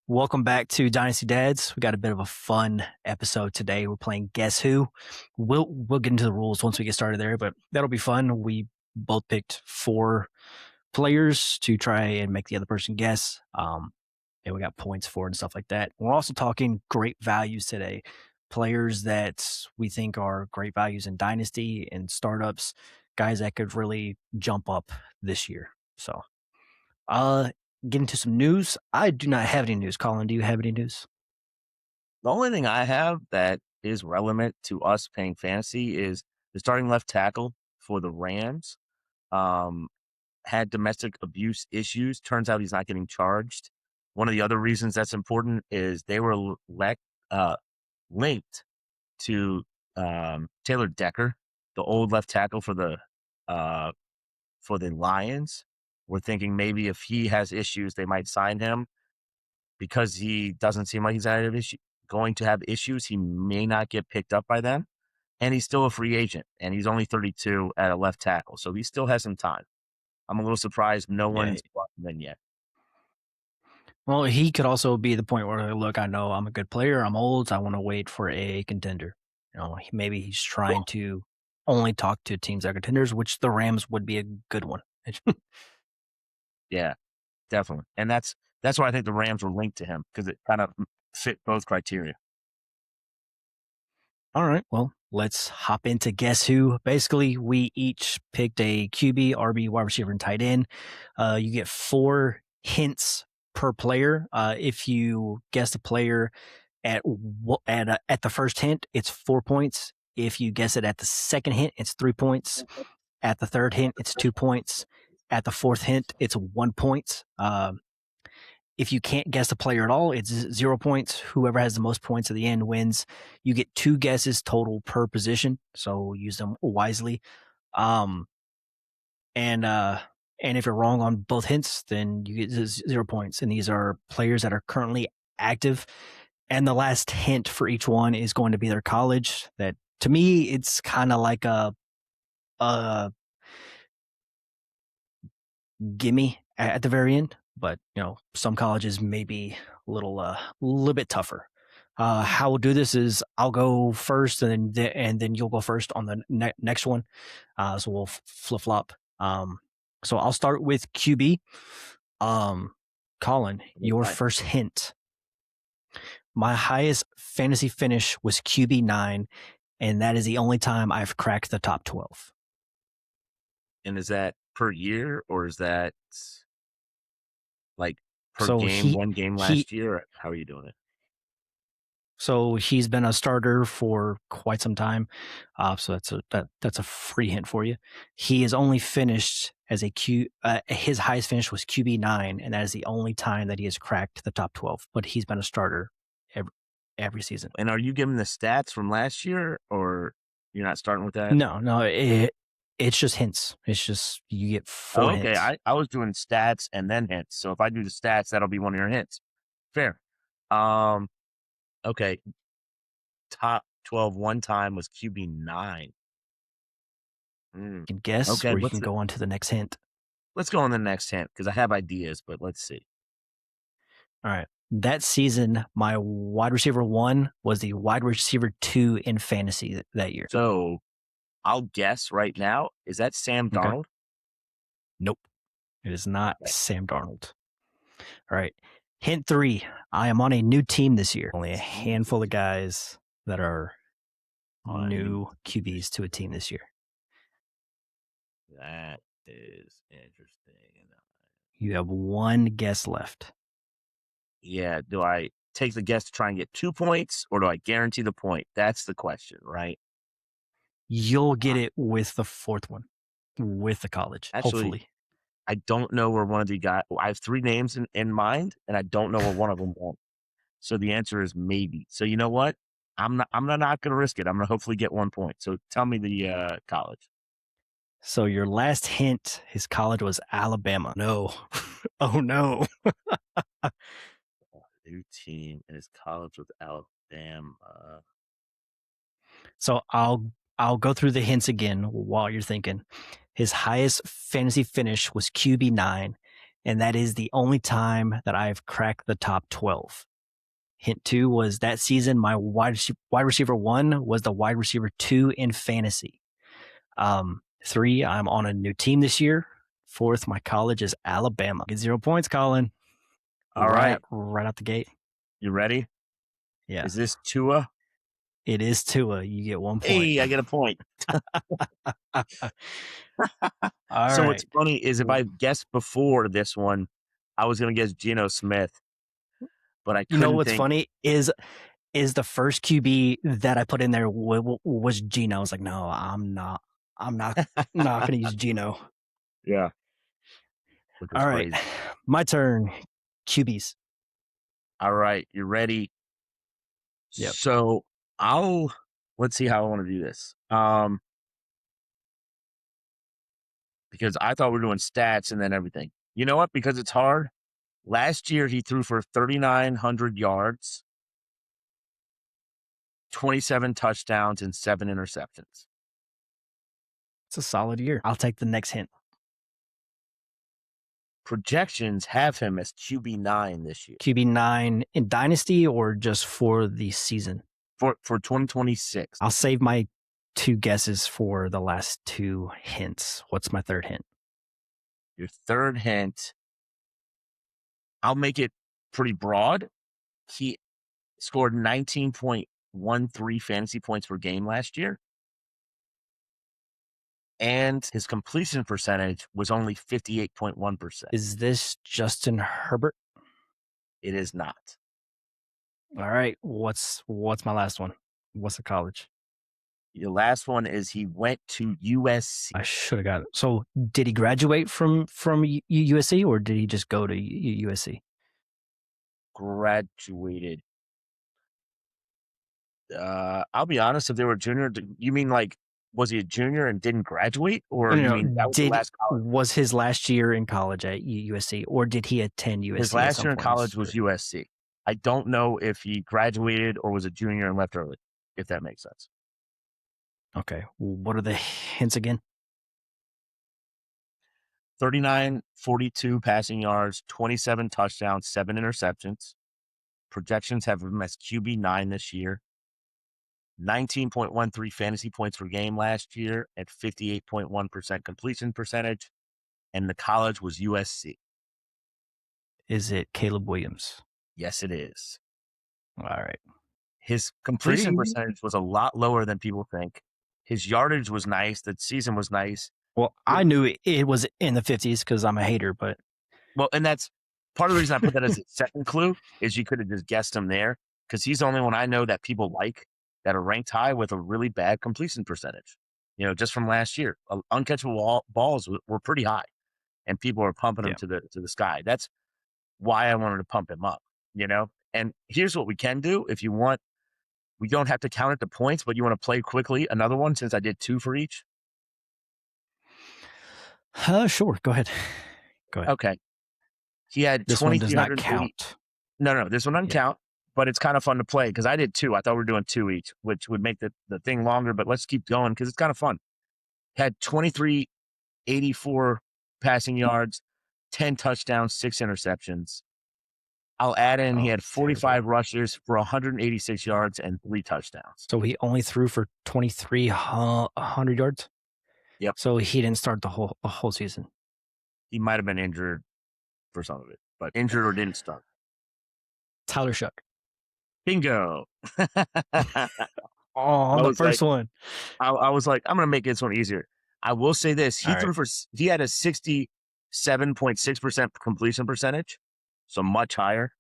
Welcome back to Dynasty Dads. We got a bit of a fun episode today. We're playing Guess Who. We'll get into the rules once we get started there, but that'll be fun. We both picked four players to try and make the other person guess. And we got points for it and stuff like that. We're also talking great values today. Players that we think are great values in Dynasty and startups, guys that could really jump up this year. So uh get into some news. I do not have any news. Colin, do you have any news? The only thing I have that is relevant to us playing fantasy is the starting left tackle for the Rams had domestic abuse issues. Turns out he's not getting charged. One of the other reasons that's important is they were linked to Taylor Decker, the old left tackle for the Lions. We're thinking maybe if he has issues, they might sign him because he doesn't seem like he's going to have issues. He may not get picked up by them, and he's still a free agent, and he's only 32 at a left tackle, so he still has some time. I'm a little surprised no one's brought him in yet. Well, he could also be the point where, look, I know I'm a good player. I'm old. I want to wait for a contender. Maybe he's trying to only talk to teams that are contenders, which the Rams would be a good one. Yeah, definitely. And that's why I think the Rams were linked to him, because it kind of fit both criteria. All right. Well, let's hop into Guess Who. Basically, we each picked a QB, RB, wide receiver, and tight end. You get 4 hints per player. If you guess the player at the first hint, it's 4 points. If you guess it at the second hint, it's 3 points. At the third hint, it's 2 points. At the fourth hint, it's 1 point. If you can't guess the player at all, it's 0 points. Whoever has the most points at the end wins. You get 2 guesses total per position, so use them wisely. And if you're wrong on both hints, then you get 0 points. And these are players that are currently active. And the last hint for each one is going to be their college. That, to me, it's kind of like a gimme at the very end. But some colleges may be a little bit tougher. How we'll do this is I'll go first, and then you'll go first on the next one. So we'll flip flop. So I'll start with QB. Colin, your first hint. My highest fantasy finish was QB9, and that is the only time I've cracked the top 12. And is that per year, or is that like per game, one game last year? How are you doing it? So he's been a starter for quite some time. So that's a free hint for you. He has only finished as his highest finish was QB9, and that is the only time that he has cracked the top 12. But he's been a starter every season. And are you giving the stats from last year, or you're not starting with that? No, it's just hints. It's just you get 4 hints. Okay, I was doing stats and then hints. So if I do the stats, that'll be one of your hints. Fair. Okay. Top 12 one time was QB9. You can guess, or you can go on to the next hint. Let's go on the next hint, because I have ideas, but let's see. All right. That season, my wide receiver 1 was the wide receiver 2 in fantasy that year. So I'll guess right now. Is that Sam Darnold? Okay. Nope. It is not Sam Darnold. All right. Hint 3. I am on a new team this year. Only a handful of guys that are new QBs to a team this year. That is interesting. You have 1 guess left. Yeah. Do I take the guess to try and get 2 points, or do I guarantee the point? That's the question, right? You'll get it with the 4th one, with the college, hopefully. I don't know where one of the guys. I have 3 names in mind, and I don't know where one of them went. So the answer is maybe. So you know what? I'm not going to risk it. I'm going to hopefully get 1 point. So tell me the college. So your last hint, his college was Alabama. No. Oh no. New team, and his college was Alabama. So I'll go through the hints again while you're thinking. His highest fantasy finish was QB9, and that is the only time that I've cracked the top 12. Hint two was that season, my wide receiver one was the wide receiver two in fantasy. Three, I'm on a new team this year. Fourth, my college is Alabama. Get 0 points, Colin. All right. Right out the gate. You ready? Yeah. Is this Tua? It is Tua. You get 1 point. Hey, I get a point. All So right. what's funny is if I guessed before this one, I was going to guess Geno Smith, but I You know couldn't what's think. funny is the first QB that I put in there was Geno. I was like, no, I'm not. I'm not going to use Geno. Yeah. Which was All right. crazy. My turn. QBs. All right. You ready? Yep. So let's see how I want to do this. Because I thought we were doing stats and then everything. You know what? Because it's hard. Last year he threw for 3,900 yards, 27 touchdowns, and 7 interceptions. It's a solid year. I'll take the next hint. Projections have him as QB9 this year QB9 in Dynasty or just for the season? for 2026. I'll save my two guesses for the last two hints. What's my third hint? Your third hint, I'll make it pretty broad. He scored 19.13 fantasy points per game last year. And his completion percentage was only 58.1%. Is this Justin Herbert? It is not. All right. What's my last one? What's the college? Your last one is he went to USC. I should have got it. So did he graduate from USC or did he just go to USC? Graduated. I'll be honest, if they were a junior, you mean like, was he a junior and didn't graduate? Or you mean that was the last college? Was his last year in college at USC or did he attend USC? His last year in college was USC. I don't know if he graduated or was a junior and left early, if that makes sense. Okay. What are the hints again? 39, 42 passing yards, 27 touchdowns, 7 interceptions. Projections have him as QB9 this year. 19.13 fantasy points per game last year at 58.1% completion percentage. And the college was USC. Is it Caleb Williams? Yes, it is. All right. His completion percentage was a lot lower than people think. His yardage was nice. The season was nice. Well, I knew it was in the 50s because I'm a hater, but. Well, and that's part of the reason I put that as a second clue is you could have just guessed him there because he's the only one I know that people like that are ranked high with a really bad completion percentage. You know, just from last year, uncatchable balls were pretty high, and people are pumping him to the sky. That's why I wanted to pump him up. You know, and here's what we can do if you want. We don't have to count it to points, but you want to play quickly another one since I did 2 for each. Sure. Go ahead. Okay. He had this one does not count. No, this one doesn't count, but it's kind of fun to play because I did 2. I thought we were doing 2 each, which would make the thing longer, but let's keep going because it's kind of fun. Had 2384 passing yards, 10 touchdowns, 6 interceptions. I'll add in he had 45 rushes for 186 yards and 3 touchdowns. So he only threw for 2,300 yards? Yep. So he didn't start the whole season. He might have been injured for some of it, but injured or didn't start. Tyler Shuck. Bingo. On the first one. I was like, I'm going to make this one easier. I will say this. He had a 67.6% completion percentage, so much higher.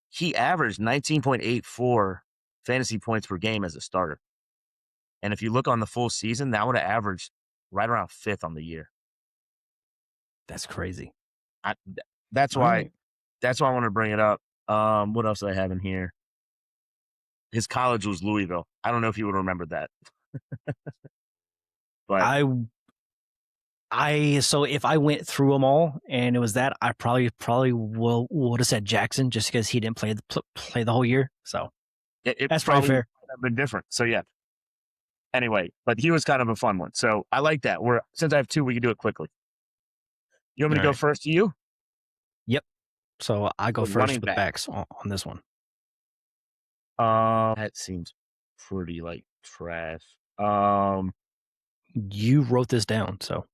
He averaged 19.84 fantasy points per game as a starter. And if you look on the full season, that would have averaged right around 5th on the year. That's crazy. That's why I want to bring it up. What else do I have in here? His college was Louisville. I don't know if you would remember that. But so if I went through them all and it was that, I probably would have said Jackson just because he didn't play the whole year. So that's probably fair. Would have been different. So yeah. Anyway, but he was kind of a fun one. So I like that. Since I have 2, we can do it quickly. You want me to go first to you? So I go The first running with back. backs on this one. That seems pretty like trash. You wrote this down, so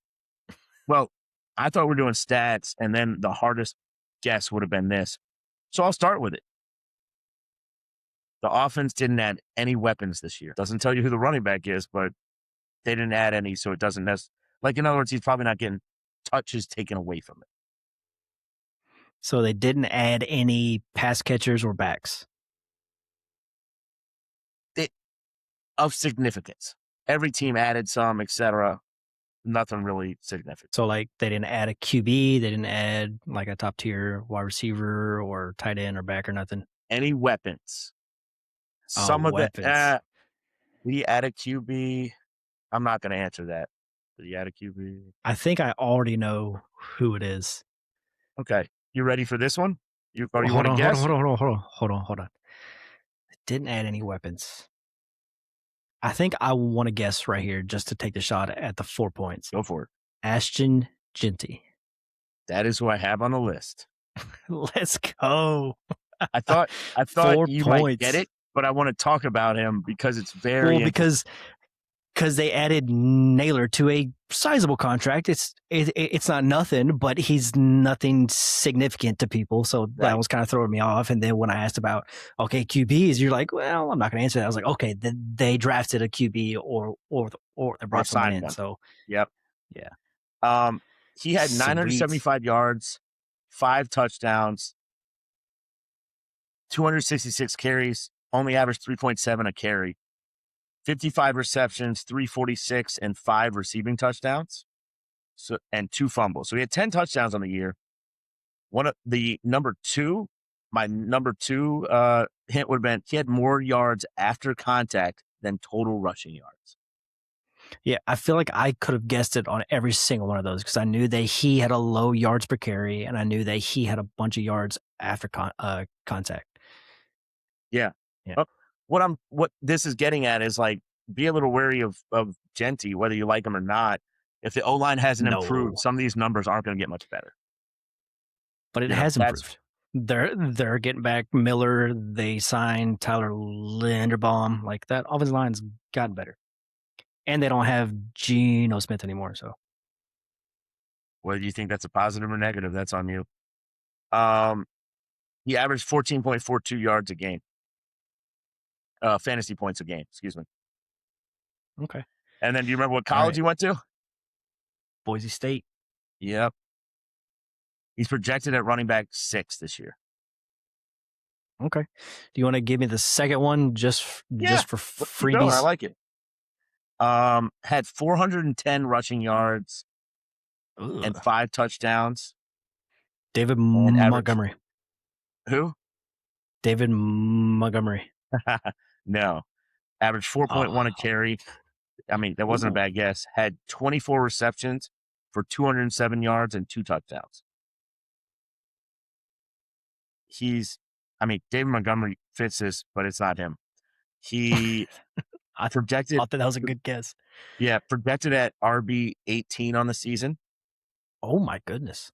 Well, I thought we were doing stats, and then the hardest guess would have been this. So I'll start with it. The offense didn't add any weapons this year. Doesn't tell you who the running back is, but they didn't add any, so it doesn't like, in other words, he's probably not getting touches taken away from it. so they didn't add any pass catchers or backs. Of significance. Every team added some, etc. Nothing really significant. So like they didn't add a QB, they didn't add like a top tier wide receiver or tight end or back or nothing. Any weapons? Oh, Some of weapons. the did he add a QB? I'm not going to answer that. Did he add a QB? I think I already know who it is. Okay, you ready for this one? You want to Hold guess? on. Didn't add any weapons. I think I want to guess right here just to take the shot at the 4 points. Go for it. Ashton Genty. That is who I have on the list. Let's go. I thought 4 you points. might get it, but I want to talk about him because it's very because they added Naylor to a sizable contract. It's not nothing, but he's nothing significant to people. So that was kind of throwing me off. And then when I asked about, okay, QBs, you're like, well, I'm not going to answer that. I was like, okay, then they drafted a QB or they brought someone in. one. So, yep. Yeah. He had 975 yards, 5 touchdowns, 266 carries, only averaged 3.7 a carry. 55 receptions, 346, and 5 receiving touchdowns, and 2 fumbles. So he had 10 touchdowns on the year. One of the my number two hint would have been he had more yards after contact than total rushing yards. Yeah, I feel like I could have guessed it on every single one of those because I knew that he had a low yards per carry, and I knew that he had a bunch of yards after contact. Yeah. Yeah. What this is getting at is like, be a little wary of Genty, whether you like him or not. If the O-line hasn't improved, some of these numbers aren't going to get much better. But it has improved. They're getting back Miller. They signed Tyler Linderbaum. Like that offensive line's gotten better. And they don't have Geno Smith anymore. So, whether you think that's a positive or negative, that's on you. He averaged 14.42 yards a game. Fantasy points a game, excuse me. Okay. And then do you remember what college he went to? Boise State. Yep. He's projected at running back 6 this year. Okay. Do you want to give me the second one just for freebies? I like it. Had 410 rushing yards and 5 touchdowns. David Montgomery. Who? David Montgomery. No. Averaged 4.1 a carry. I mean, that wasn't a bad guess. Had 24 receptions for 207 yards and 2 touchdowns. David Montgomery fits this, but it's not him. He I thought that was a good guess. Yeah, projected at RB 18 on the season. Oh my goodness.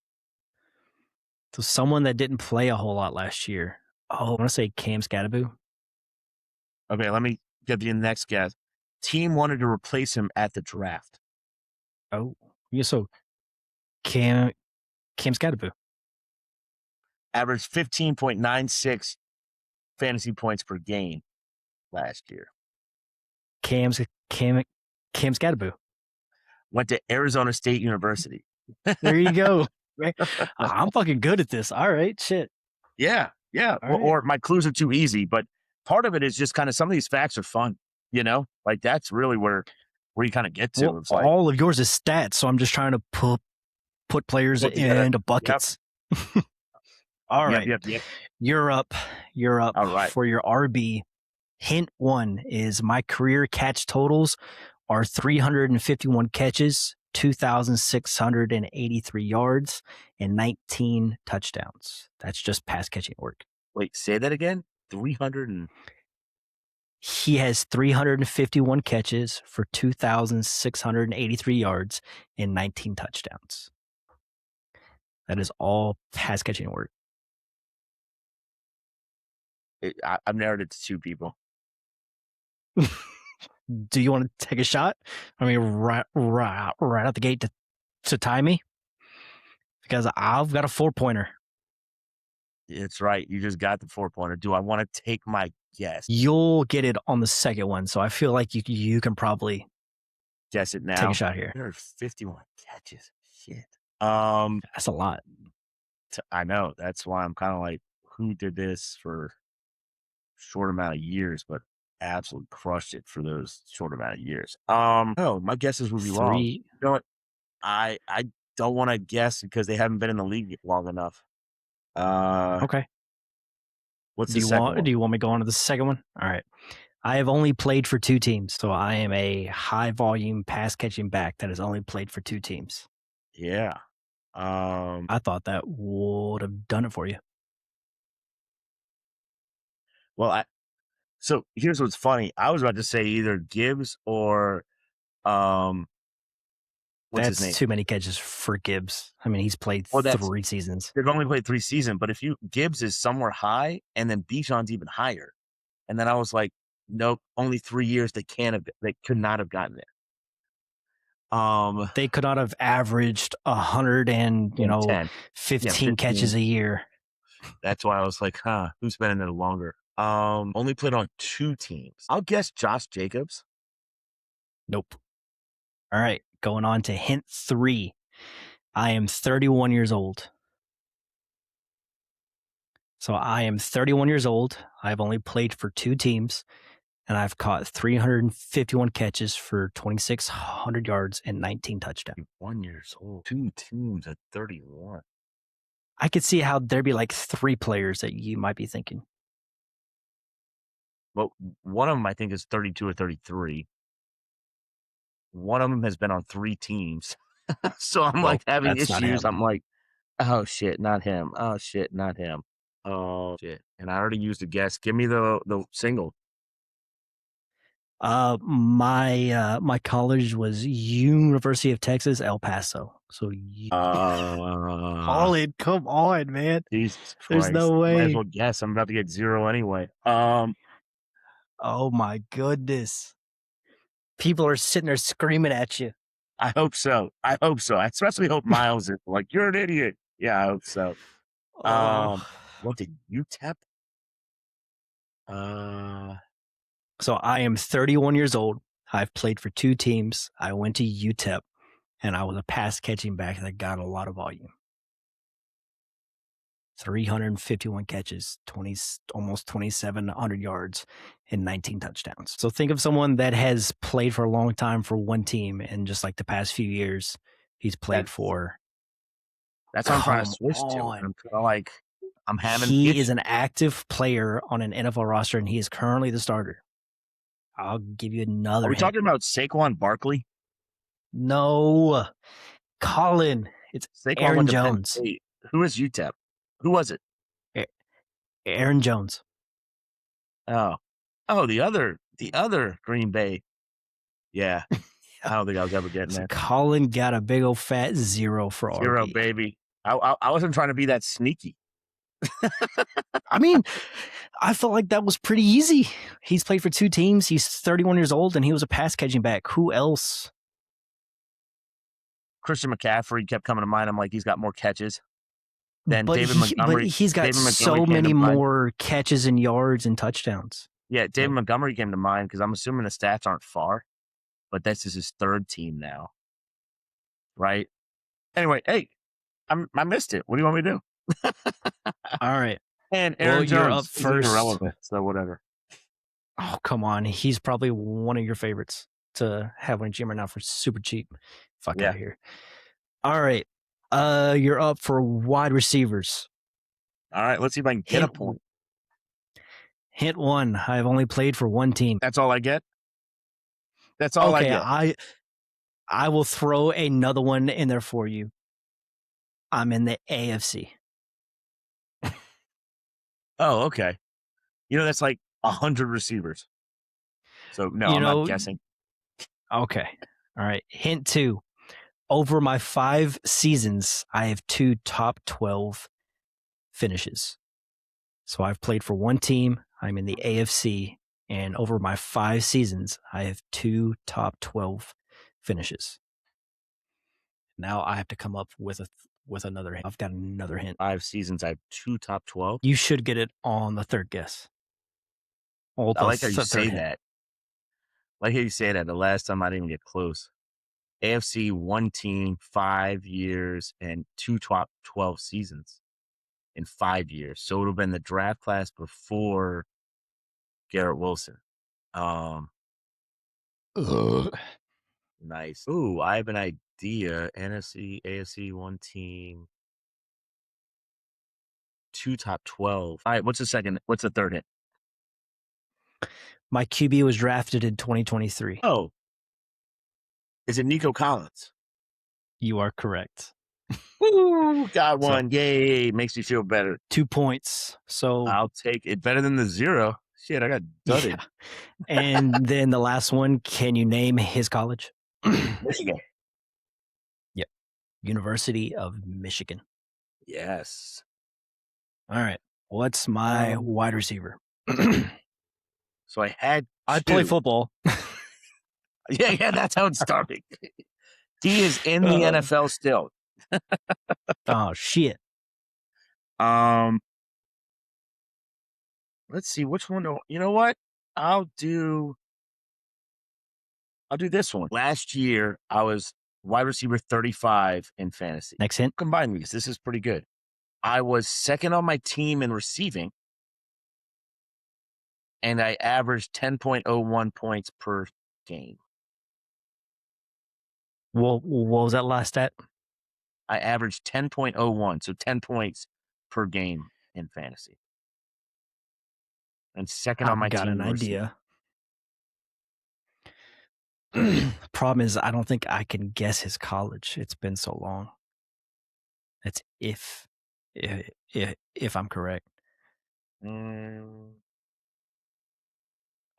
So someone that didn't play a whole lot last year. Oh, I want to say Cam Scadaboo. Okay, let me give you the next guess. Team wanted to replace him at the draft. Oh, yeah. So Cam Scadaboo averaged 15.96 fantasy points per game last year. Cam Scadaboo went to Arizona State University. There you go. I'm fucking good at this. All right, shit. Yeah. Or my clues are too easy, but part of it is just kind of some of these facts are fun. You know, like that's really where you kind of get to. Well, all of yours is stats, so I'm just trying to put players into buckets. Yep. All right. Yep. You're up. All right. For your RB. Hint 1 is my career catch totals are 351 catches, 2,683 yards, and 19 touchdowns. That's just pass catching work. Wait, say that again? 300 He has 351 catches for 2,683 yards and 19 touchdowns. That is all pass catching work. I've narrowed it to 2 people. Do you want to take a shot? I mean, right out the gate to tie me? Because I've got a 4-pointer. It's right. You just got the 4-pointer. Do I want to take my guess? You'll get it on the second one, so I feel like you can probably Guess it now. take a shot here. 351 catches. Shit. That's a lot. I know. That's why I'm kind of like, who did this for a short amount of years, but absolutely crushed it for those short amount of years. No, my guesses would be wrong. You know what? I don't want to guess because they haven't been in the league long enough. Okay. What's the second one? Do you want me to go on to the second one? All right. I have only played for 2 teams, so I am a high volume pass catching back that has only played for 2 teams. Yeah. I thought that would have done it for you. Well, so here's what's funny. I was about to say either Gibbs or what's his name? That's too many catches for Gibbs. I mean, he's played 3 seasons. They've only played 3 seasons, but if Gibbs is somewhere high, and then Bijan's even higher, and then I was like, nope, only 3 years they could not have gotten there. They could not have averaged 110, 15 catches a year. That's why I was like, who's been in there longer? Only played on 2 teams. I'll guess Josh Jacobs. Nope. All right, going on to hint 3. I am 31 years old. So I am 31 years old. I've only played for 2 teams, and I've caught 351 catches for 2,600 yards and 19 touchdowns. 1 years old. 2 teams at 31. I could see how there'd be like 3 players that you might be thinking. Well, one of them I think is 32 or 33. One of them has been on 3 teams. So I'm like having issues. I'm like, oh shit, not him. Oh shit, not him. Oh shit. And I already used a guess. Give me the single. My college was University of Texas, El Paso. So Colin, come on, man. Jesus Christ. There's no way. Might as well guess. I'm about to get 0 anyway. Oh my goodness. People are sitting there screaming at you. I hope so. I especially hope Miles is like, you're an idiot. Yeah, I hope so. What did UTEP? So I am 31 years old. I've played for 2 teams. I went to UTEP, and I was a pass catching back that got a lot of volume. 351 catches, almost 2,700 yards, and 19 touchdowns. So think of someone that has played for a long time for one team, and just like the past few years, he's played for. That's what I'm trying to switch to. I'm kind of like, I'm having. He is an active player on an NFL roster, and he is currently the starter. I'll give you another. Are we talking about Saquon Barkley? No, Colin. It's Saquon Aaron Jones. Who is UTEP? Who was it? Aaron Jones. Oh, the other Green Bay. Yeah. I don't think I was ever getting there. Colin got a big old fat 0 for RB. 0, baby. I wasn't trying to be that sneaky. I mean, I felt like that was pretty easy. He's played for 2 teams. He's 31 years old, and he was a pass catching back. Who else? Christian McCaffrey kept coming to mind. I'm like, he's got more catches than David Montgomery. But he's got so many more catches and yards and touchdowns. Yeah, David Montgomery came to mind because I'm assuming the stats aren't far, but this is his 3rd team now. Right? Anyway, hey, I missed it. What do you want me to do? All right. And Aaron Jones, you're up first. Irrelevant, so whatever. Oh, come on. He's probably one of your favorites to have on a gym right now for super cheap. Fuck out of here. All right. You're up for wide receivers. All right. Let's see if I can get a point. Hint 1. I've only played for 1 team. That's all I get? That's all I get. I will throw another one in there for you. I'm in the AFC. Oh, okay. That's like 100 receivers. So, no, I'm not guessing. Okay. All right. Hint 2. Over my 5 seasons, I have 2 top 12 finishes. So I've played for 1 team. I'm in the AFC, and over my 5 seasons, I have 2 top 12 finishes. Now I have to come up with another hint. I've got another hint. 5 seasons, I have 2 top 12. You should get it on the third guess. Or I the like how you third say hint. that. Like how you say that. The last time I didn't get close. AFC, 1 team, 5 years, and 2 top 12 seasons in 5 years. So it would have been the draft class before Garrett Wilson. Ugh. Nice. Ooh, I have an idea. NFC, AFC, 1 team, 2 top 12. All right, what's the second? What's the third hint? My QB was drafted in 2023. Oh, is it Nico Collins? You are correct. Woo! Got So- one. Yay. Makes me feel better. 2 points. So I'll take it. Better than the 0. Shit, I got dudded. yeah. And then the last one, can you name his college? Michigan. Yep. University of Michigan. Yes. All right. What's my wide receiver? So I had I play 2. football. Yeah, that's how it's starting. He is in the NFL still. Oh shit. Let's see which one. You know what? I'll do this one. Last year, I was wide receiver 35 in fantasy. Next hint. Combine these. This is pretty good. I was second on my team in receiving, and I averaged 10.01 points per game. Well, what was that last stat? I averaged 10.01, so 10 points per game in fantasy. And second on my I've got team an in receiving. idea. Problem is, I don't think I can guess his college. It's been so long. That's if I'm correct.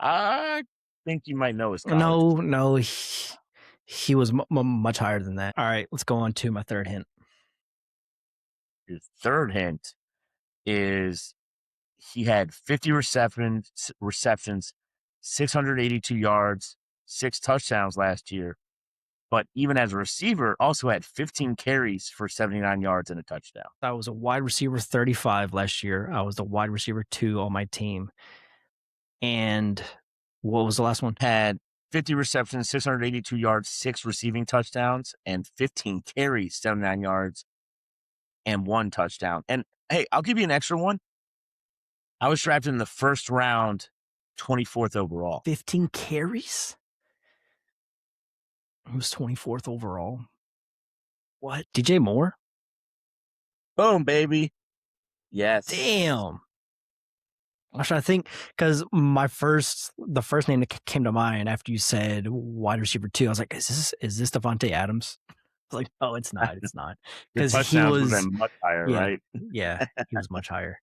I think you might know his college. No, he was much higher than that. All right, let's go on to my third hint. Your third hint is he had 50 receptions, 682 yards, 6 touchdowns last year. But even as a receiver, also had 15 carries for 79 yards and a touchdown. I was a wide receiver 35 last year. I was the wide receiver 2 on my team. And what was the last one? Had 50 receptions, 682 yards, 6 receiving touchdowns, and 15 carries, 79 yards, and 1 touchdown. And hey, I'll give you an extra one. I was drafted in the first round, 24th overall. 15 carries? He was 24th overall. What? DJ Moore? Boom, baby. Yes. Damn. I was trying to think because the first name that came to mind after you said wide receiver 2, I was like, is this Devontae Adams? I was like, no, it's not. It's not. Because he was much higher, right? Yeah, he was much higher.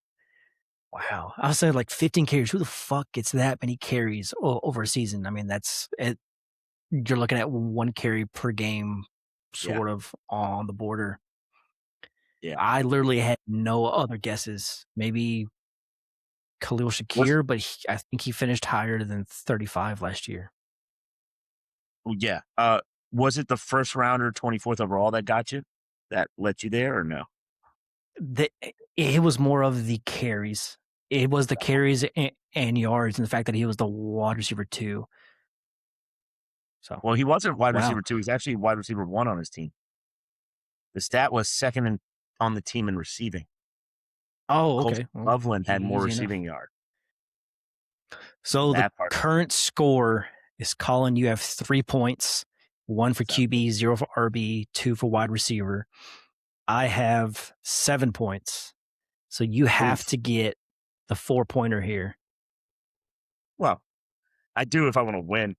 Wow. I was saying like 15 carries. Who the fuck gets that many carries over a season? I mean, that's it. You're looking at 1 carry per game, sort of on the border. Yeah. I literally had no other guesses. Maybe Khalil Shakir, but I think he finished higher than 35 last year. Yeah. Was it the first rounder, 24th overall that got you? That let you there or no? It was more of the carries. It was the carries and yards, and the fact that he was the wide receiver 2. So, well, he wasn't wide receiver 2. He's actually wide receiver 1 on his team. The stat was second on the team in receiving. Oh, okay. Loveland had more receiving yards. So the current score is, Colin, you have 3 points, 1 for QB, 0 for RB, 2 for wide receiver. I have 7 points. So you have to get the 4-pointer here. Well, I do if I want to win.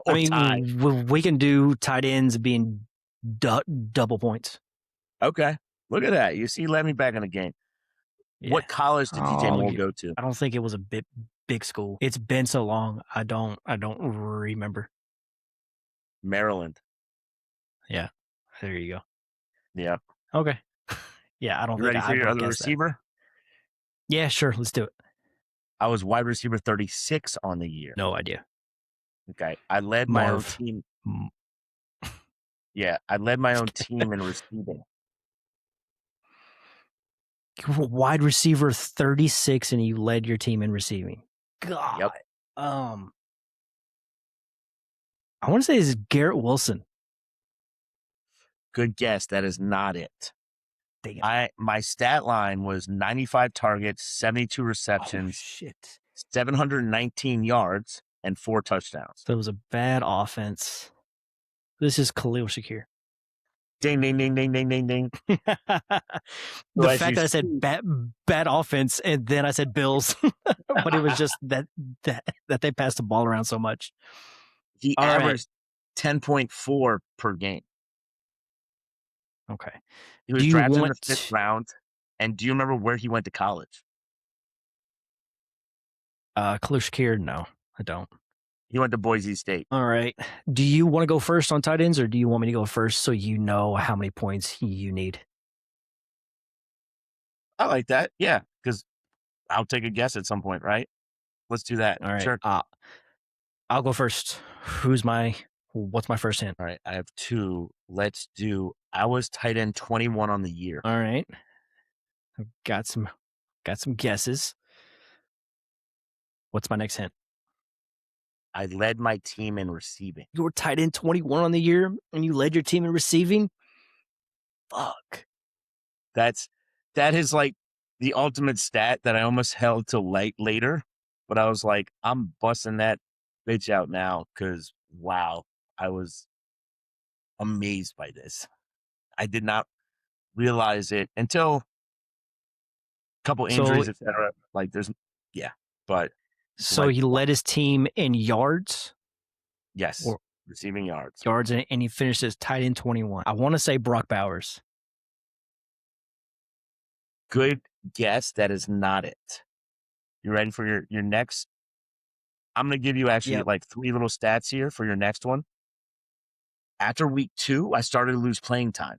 I mean, we can do tight ends being double points. Okay. Look at that. You see, let me back in the game. Yeah. What college did DJ Moore go to? I don't think it was a big school. It's been so long. I don't remember. Maryland. Yeah. There you go. Yeah. Okay. Yeah, I don't think ready for your other receiver? That. Yeah, sure. Let's do it. I was wide receiver 36 on the year. No idea. Okay. I led my own Marv. team. Yeah, I led my own team in receiving. You were wide receiver 36 and you led your team in receiving. God. Yep. I want to say this is Garrett Wilson. Good guess. That is not it. Damn. My stat line was 95 targets, 72 Oh, receptions, shit. 719 yards, and 4 touchdowns. So it was a bad offense. This is Khalil Shakir. Ding, ding, ding, ding, ding, ding, ding. The fact that I said bad offense and then I said Bills, but it was just that they passed the ball around so much. He averaged 10.4 per game. Okay. He was drafted in the 5th round. And do you remember where he went to college? Khalil Shakir? No, I don't. He went to Boise State. All right. Do you want to go first on tight ends or do you want me to go first so you know how many points you need? I like that. Yeah, because I'll take a guess at some point, right? Let's do that. All right. Sure. I'll go first. What's my first hint? All right. I have 2. Let's do, I was tight end 21 on the year. All right. I've got some guesses. What's my next hint? I led my team in receiving. You were tight end 21 on the year and you led your team in receiving? Fuck. That is like the ultimate stat that I almost held till later, but I was like, I'm busting that bitch out now because wow, I was amazed by this. I did not realize it until a couple injuries, etc. Like but so he led his team in yards. Yes, receiving yards, and he finished as tight end 21. I want to say Brock Bowers. Good guess. That is not it. You ready for your next? I'm going to give you actually like 3 little stats here for your next one. After week 2, I started to lose playing time.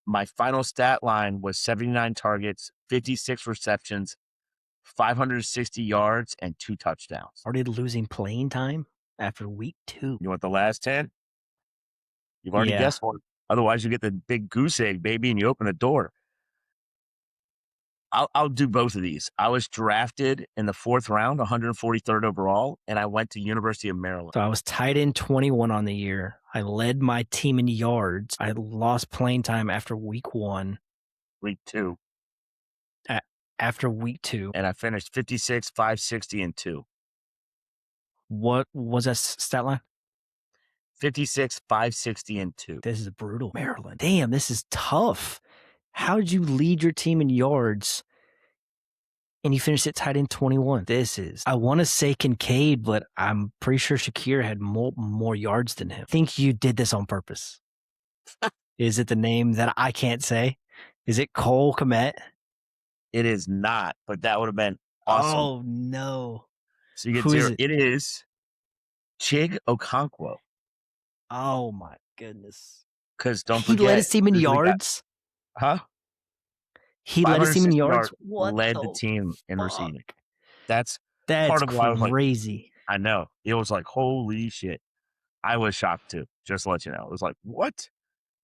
My final stat line was 79 targets, 56 receptions, 560 yards, and 2 touchdowns. Started losing playing time after week 2. You want the last 10? You've already guessed one. Otherwise, you get the big goose egg, baby, and you open a door. I'll do both of these. I was drafted in the 4th round, 143rd overall, and I went to University of Maryland. So I was tight end 21 on the year. I led my team in yards. I lost playing time after week 1. Week 2. After week 2. And I finished 56, 560, and 2. What was that stat line? 56, 560, and 2. This is brutal. Maryland. Damn, this is tough. How did you lead your team in yards and you finished at tight end 21? I want to say Kincaid, but I'm pretty sure Shakir had more yards than him. I think you did this on purpose. Is it the name that I can't say? Is it Cole Kmet? It is not, but that would have been awesome. Oh, no. So you get 0. It is Chig Okonkwo. Oh, my goodness. Because don't forget. He led his team in yards? He led his team in yards? What led the team in receiving. That's part of why I was crazy. Like, I know. It was like, holy shit. I was shocked too, just to let you know. It was like, what?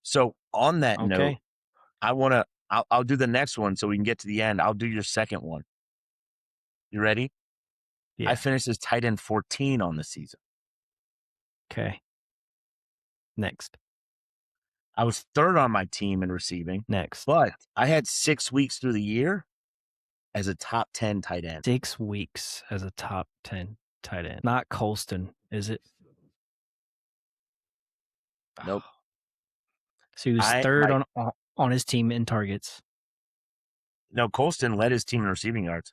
So on that note, I'll do the next one so we can get to the end. I'll do your second one. You ready? Yeah. I finished as tight end 14 on the season. Okay. Next. I was 3rd on my team in receiving. Next. But I had 6 weeks through the year as a top 10 tight end. 6 weeks as a top 10 tight end. Not Colston, is it? Nope. So he was 3rd on his team in targets. No, Colston led his team in receiving yards.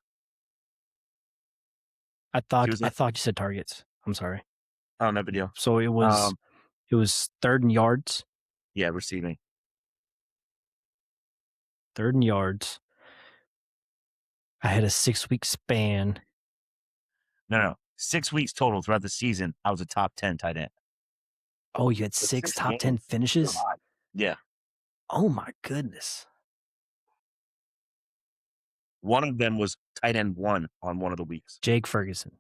I thought you said targets. I'm sorry. Oh, no big deal. So it was 3rd in yards. Yeah, receiving. 3rd in yards. I had a 6-week span. No. 6 weeks total throughout the season. I was a top 10 tight end. Oh, you had 6 top 10 finishes? Yeah. Oh, my goodness. One of them was tight end 1 on one of the weeks. Jake Ferguson.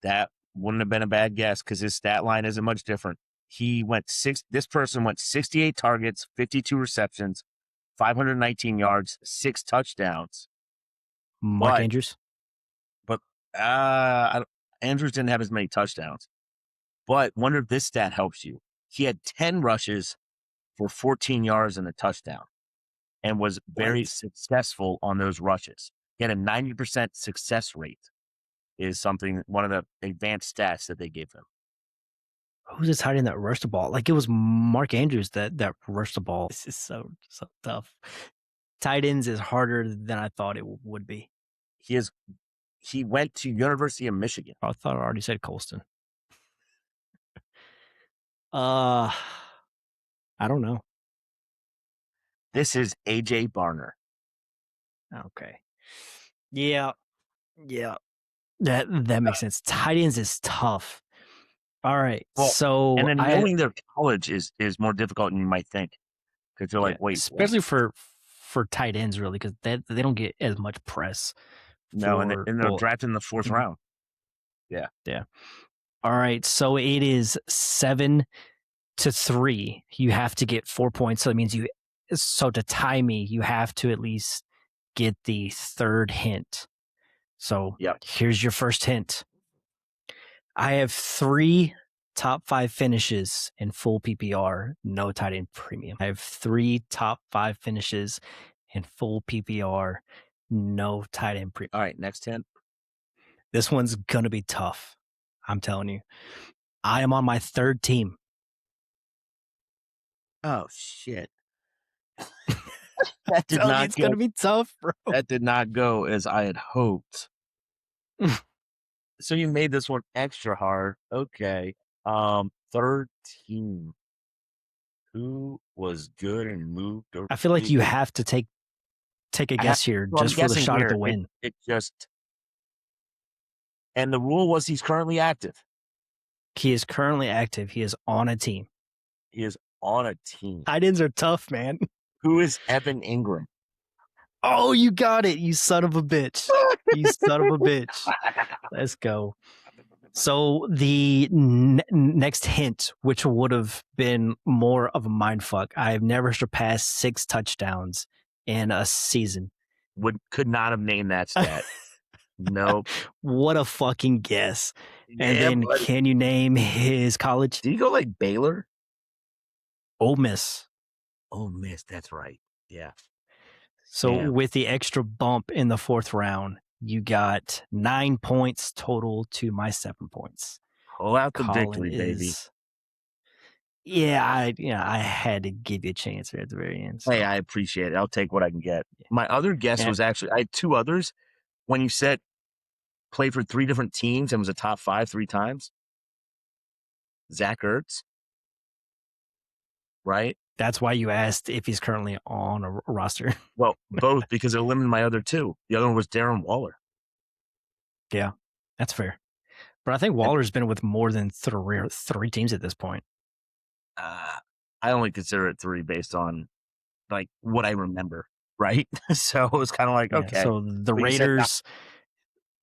That wouldn't have been a bad guess because his stat line isn't much different. This person went 68 targets, 52 receptions, 519 yards, 6 touchdowns. Mark But Andrews. But Andrews didn't have as many touchdowns. But wonder if this stat helps you. He had 10 rushes for 14 yards and a touchdown and was very successful on those rushes. He had a 90% success rate is one of the advanced stats that they gave him. Who's the tight end that rushed the ball? Like it was Mark Andrews that rushed the ball. This is so tough. Tight ends is harder than I thought it would be. He went to University of Michigan. I thought I already said Colston. I don't know. This is AJ Barner. Okay. Yeah. That makes sense. Tight ends is tough. All right. Well, so and then knowing their college is more difficult than you might think. Because you're like, wait. Especially for tight ends, really, because they don't get as much press. No, and they're drafted in the 4th round. Yeah. All right. So it is 7-3. You have to get 4 points. So it means so to tie me, you have to at least get the third hint. So here's your first hint. I have 3 top 5 finishes in full PPR, no tight end premium. I have 3 top 5 finishes in full PPR, no tight end premium. All right, next hint. This one's going to be tough. I'm telling you. I am on my 3rd team. Oh, shit. It's going to be tough, bro. That did not go as I had hoped. So you made this one extra hard. Okay. 3rd team. Who was good and moved? I feel like you have to take a guess here just for the shot at the win. And the rule was he's currently active. He is currently active. He is on a team. Tight ends are tough, man. Who is Evan Ingram? Oh, you got it, you son of a bitch. Let's go. So the next hint, which would have been more of a mindfuck, I've never surpassed 6 touchdowns in a season. Could not have named that stat. Nope. What a fucking guess. And then can you name his college? Did he go like Baylor? Ole Miss. Ole Miss, that's right. Yeah. So with the extra bump in the 4th round, you got 9 points total to my 7 points. Pull out the victory, baby. Yeah, I had to give you a chance there at the very end. So. Hey, I appreciate it. I'll take what I can get. My other guess was actually, I had 2 others. When you said played for 3 different teams and was a top 5 3 times, Zach Ertz, right? That's why you asked if he's currently on a roster. Well, both, because it eliminated my other 2. The other one was Darren Waller. Yeah, that's fair. But I think Waller's been with more than 3 teams at this point. I only consider it 3 based on like what I remember, right? So it was kind of like, okay. So the Raiders,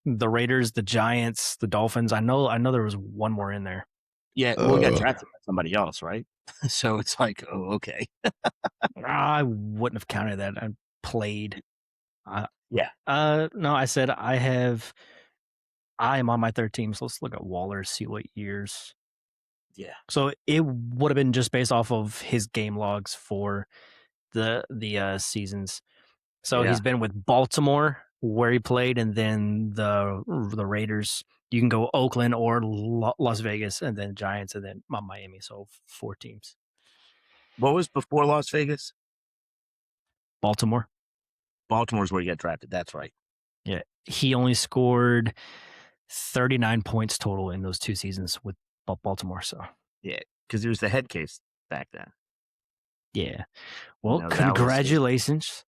the Giants, the Dolphins. I know there was one more in there. Yeah, we got drafted by somebody else, right? So it's like, oh, okay. I wouldn't have counted that. I played. Yeah. No, I said I am on my 3rd team. So let's look at Waller, see what years. Yeah. So it would have been just based off of his game logs for the seasons. So he's been with Baltimore where he played, and then the Raiders. You can go Oakland or Las Vegas, and then Giants, and then Miami. So 4 teams. What was before Las Vegas? Baltimore. Baltimore's where he got drafted. That's right. Yeah. He only scored 39 points total in those 2 seasons with Baltimore. So yeah, because he was the head case back then. Yeah. Well, congratulations.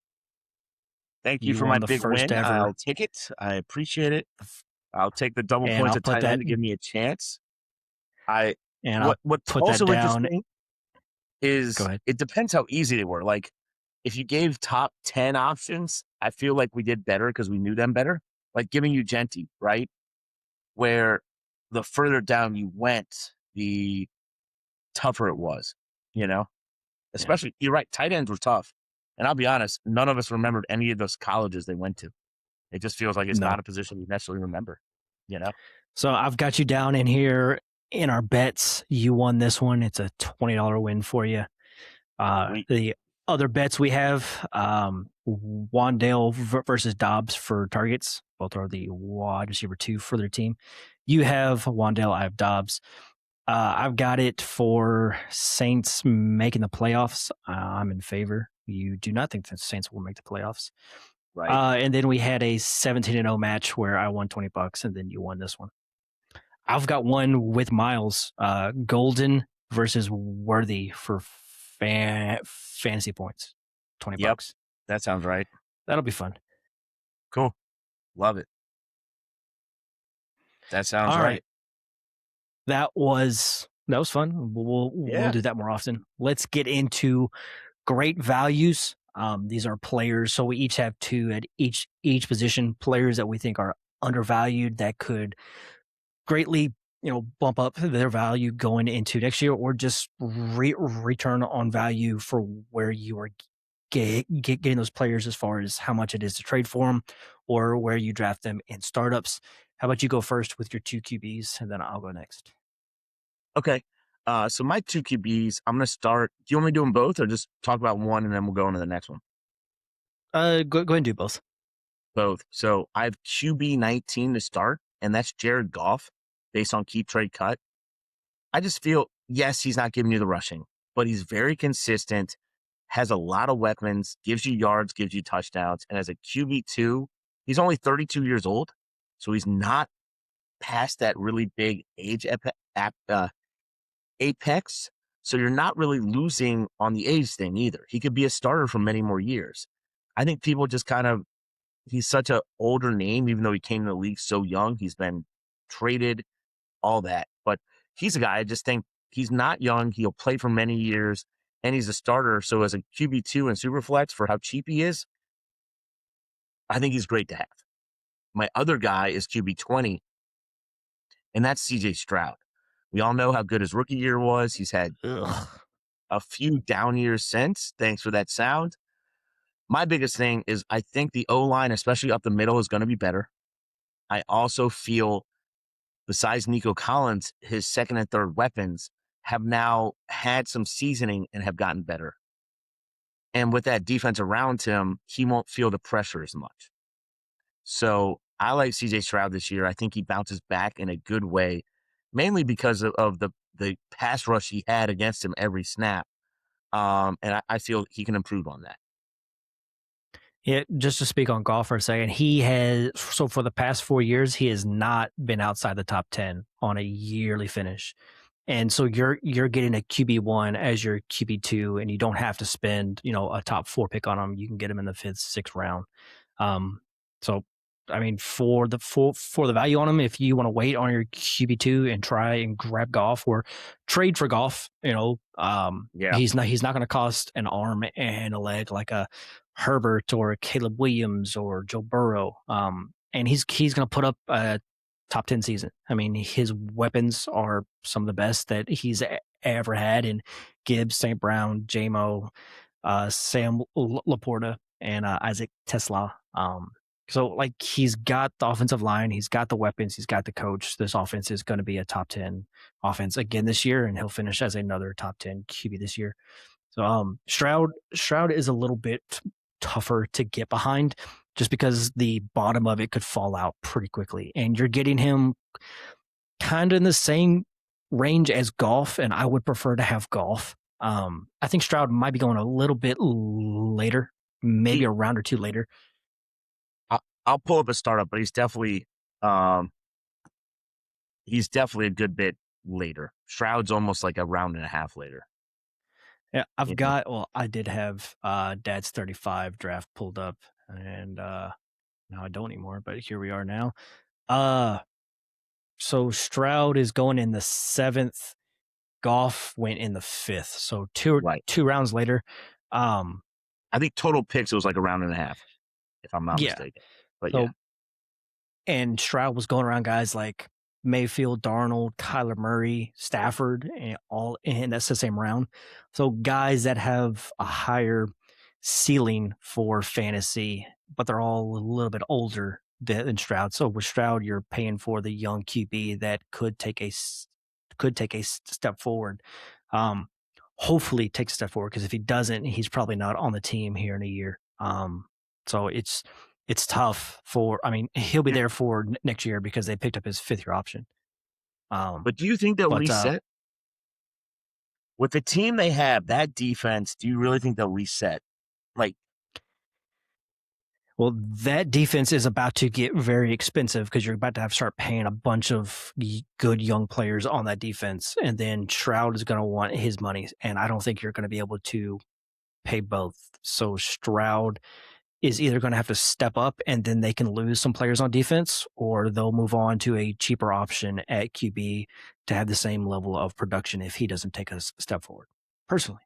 Thank you for my big win. I'll take it. I appreciate it. I'll take the double points of tight end to give me a chance. What's also interesting is it depends how easy they were. Like if you gave top 10 options, I feel like we did better because we knew them better. Like giving you Genti, right? Where the further down you went, the tougher it was, you know? Yeah. Especially, you're right, tight ends were tough. And I'll be honest, none of us remembered any of those colleges they went to. It just feels like it's No. not a position we necessarily remember, you know? So I've got you down in here in our bets. You won this one. It's a $20 win for you. We, The other bets we have, Wandale versus Dobbs for targets. Both are the wide receiver 2 for their team. You have Wandale, I have Dobbs. I've got it for Saints making the playoffs. I'm in favor. You do not think the Saints will make the playoffs. right. And then we had a 17-0 match where I won $20, and then you won this one. I've got one with Miles, Golden versus Worthy for fantasy points, 20 Yep. bucks. That sounds right. That'll be fun. Cool. Love it. That sounds All right, right. that was fun. We'll Yeah. do that more often. Let's get into great values. These are players, so we each have two at each position. Players that we think are undervalued that could greatly, bump up their value going into next year, or just return on value for where you are getting those players as far as how much it is to trade for them, or where you draft them in startups. How about you go first with your two QBs, and then I'll go next. Okay. So my two QBs, I'm going to start. Do you want me to do them both or just talk about one and then we'll go into the next one? Go ahead and do both. Both. So I have QB 19 to start, and that's Jared Goff based on keep trade cut. I just feel, yes, he's not giving you the rushing, but he's very consistent, has a lot of weapons, gives you yards, gives you touchdowns. And as a QB2, he's only 32 years old. So he's not past that really big age apex. So you're not really losing on the age thing either. He could be a starter for many more years. I think people just kind of, he's such an older name, even though he came in the league so young. He's been traded, all that. But he's a guy, I just think he's not young. He'll play for many years, and he's a starter. So as a QB2 and Superflex for how cheap he is, I think he's great to have. My other guy is QB20, and that's CJ Stroud. We all know how good his rookie year was. He's had Ugh. a few down years since. Thanks for that sound. My biggest thing is I think the O-line, especially up the middle, is going to be better. I also feel, besides Nico Collins, his second and third weapons have now had some seasoning and have gotten better. And with that defense around him, he won't feel the pressure as much. So I like CJ Stroud this year. I think he bounces back in a good way, mainly because of the pass rush he had against him every snap. And I feel he can improve on that. Yeah, just to speak on golf for a second, he has so for the past 4 years, he has not been outside the top 10 on a yearly finish. And so you're getting a QB1 as your QB2, and you don't have to spend, a top 4 pick on him. You can get him in the 5th, 6th round. Um, so I mean, for the value on him, if you want to wait on your QB2 and try and grab golf or trade for golf, Yeah. he's not going to cost an arm and a leg like a Herbert or a Caleb Williams or Joe Burrow. And he's going to put up a top 10 season. I mean, his weapons are some of the best that he's ever had in Gibbs, St. Brown, JMO, Sam Laporta, and Isaac Tesla. So like he's got the offensive line, he's got the weapons, he's got the coach. This offense is going to be a top 10 offense again this year, and he'll finish as another top 10 QB this year. So Stroud is a little bit tougher to get behind just because the bottom of it could fall out pretty quickly. And you're getting him kind of in the same range as golf, and I would prefer to have golf. I think Stroud might be going a little bit later, maybe He, a round or two later. I'll pull up a startup, but um, he's definitely a good bit later. Stroud's almost like a round and a half later. Yeah, You know? I did have Dad's 35 draft pulled up, and now I don't anymore, but here we are now. Uh so Stroud is going in the 7th, Goff went in the 5th. So two Right. two rounds later. Um I think total picks, it was like a round and a half. if I'm not Yeah. mistaken. But yeah, So and Stroud was going around guys like Mayfield, Darnold, Kyler Murray, Stafford, and all, and that's the same round. So guys that have a higher ceiling for fantasy, but they're all a little bit older than Stroud. So with Stroud, you're paying for the young QB that could take a step forward. Um, Hopefully take a step forward, because if he doesn't, he's probably not on the team here in a year. So it's tough for. I mean, he'll be yeah. there for next year because they picked up his fifth year option. Um, But do you think they'll but reset with the team they have? That defense, do you really think they'll reset? Like, well, that defense is about to get very expensive because you're about to have to start paying a bunch of good young players on that defense, and then Shroud is going to want his money, and I don't think you're going to be able to pay both. So Stroud is either going to have to step up and then they can lose some players on defense, or they'll move on to a cheaper option at QB to have the same level of production if he doesn't take a step forward, personally.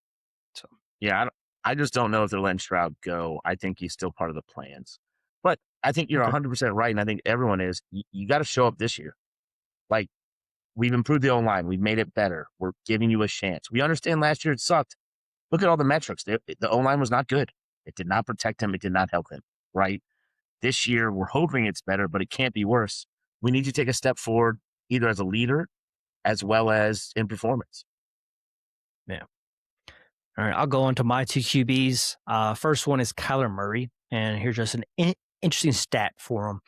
So, yeah, I just don't know if they're letting Stroud go. I think he's still part of the plans. But I think you're okay. 100% right. And I think everyone is. You got to show up this year. Like, we've improved the O line. We've made it better. We're giving you a chance. We understand last year it sucked. Look at all the metrics. The O line was not good. It did not protect him. It did not help him. Right. This year, we're hoping it's better, but it can't be worse. We need to take a step forward, either as a leader as well as in performance. Yeah. All right. I'll go on to my two QBs. First one is Kyler Murray. And here's just an interesting stat for him.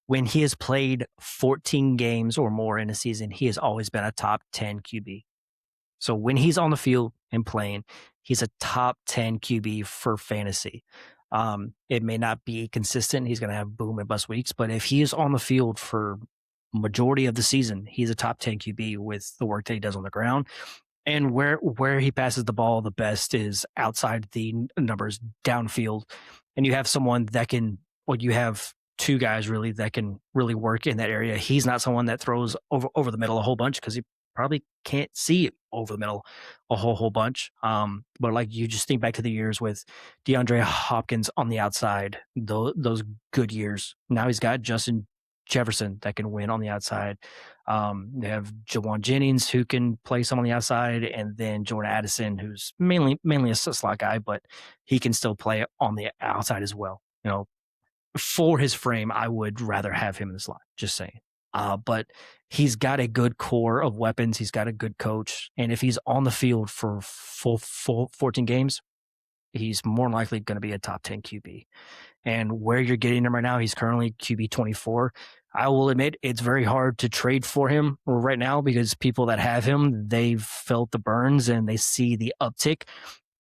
When he has played 14 games or more in a season, he has always been a top 10 QB. So when he's on the field and playing, he's a top 10 QB for fantasy. It may not be consistent. He's going to have boom and bust weeks, but if he is on the field for majority of the season, he's a top 10 QB with the work that he does on the ground. And where he passes the ball the best is outside the numbers downfield. And you have someone that can, well, you have two guys really that can really work in that area. He's not someone that throws over the middle a whole bunch because he probably can't see it over the middle a whole bunch. But like you just think back to the years with DeAndre Hopkins on the outside, those good years. Now he's got Justin Jefferson that can win on the outside. They have Jawan Jennings who can play some on the outside, and then Jordan Addison, who's mainly a slot guy, but he can still play on the outside as well. You know, for his frame, I would rather have him in the slot. Just saying. But he's got a good core of weapons. He's got a good coach, and if he's on the field for full 14 games, he's more than likely going to be a top 10 QB. And where you're getting him right now, he's currently QB 24. I will admit it's very hard to trade for him right now because people that have him, they've felt the burns and they see the uptick.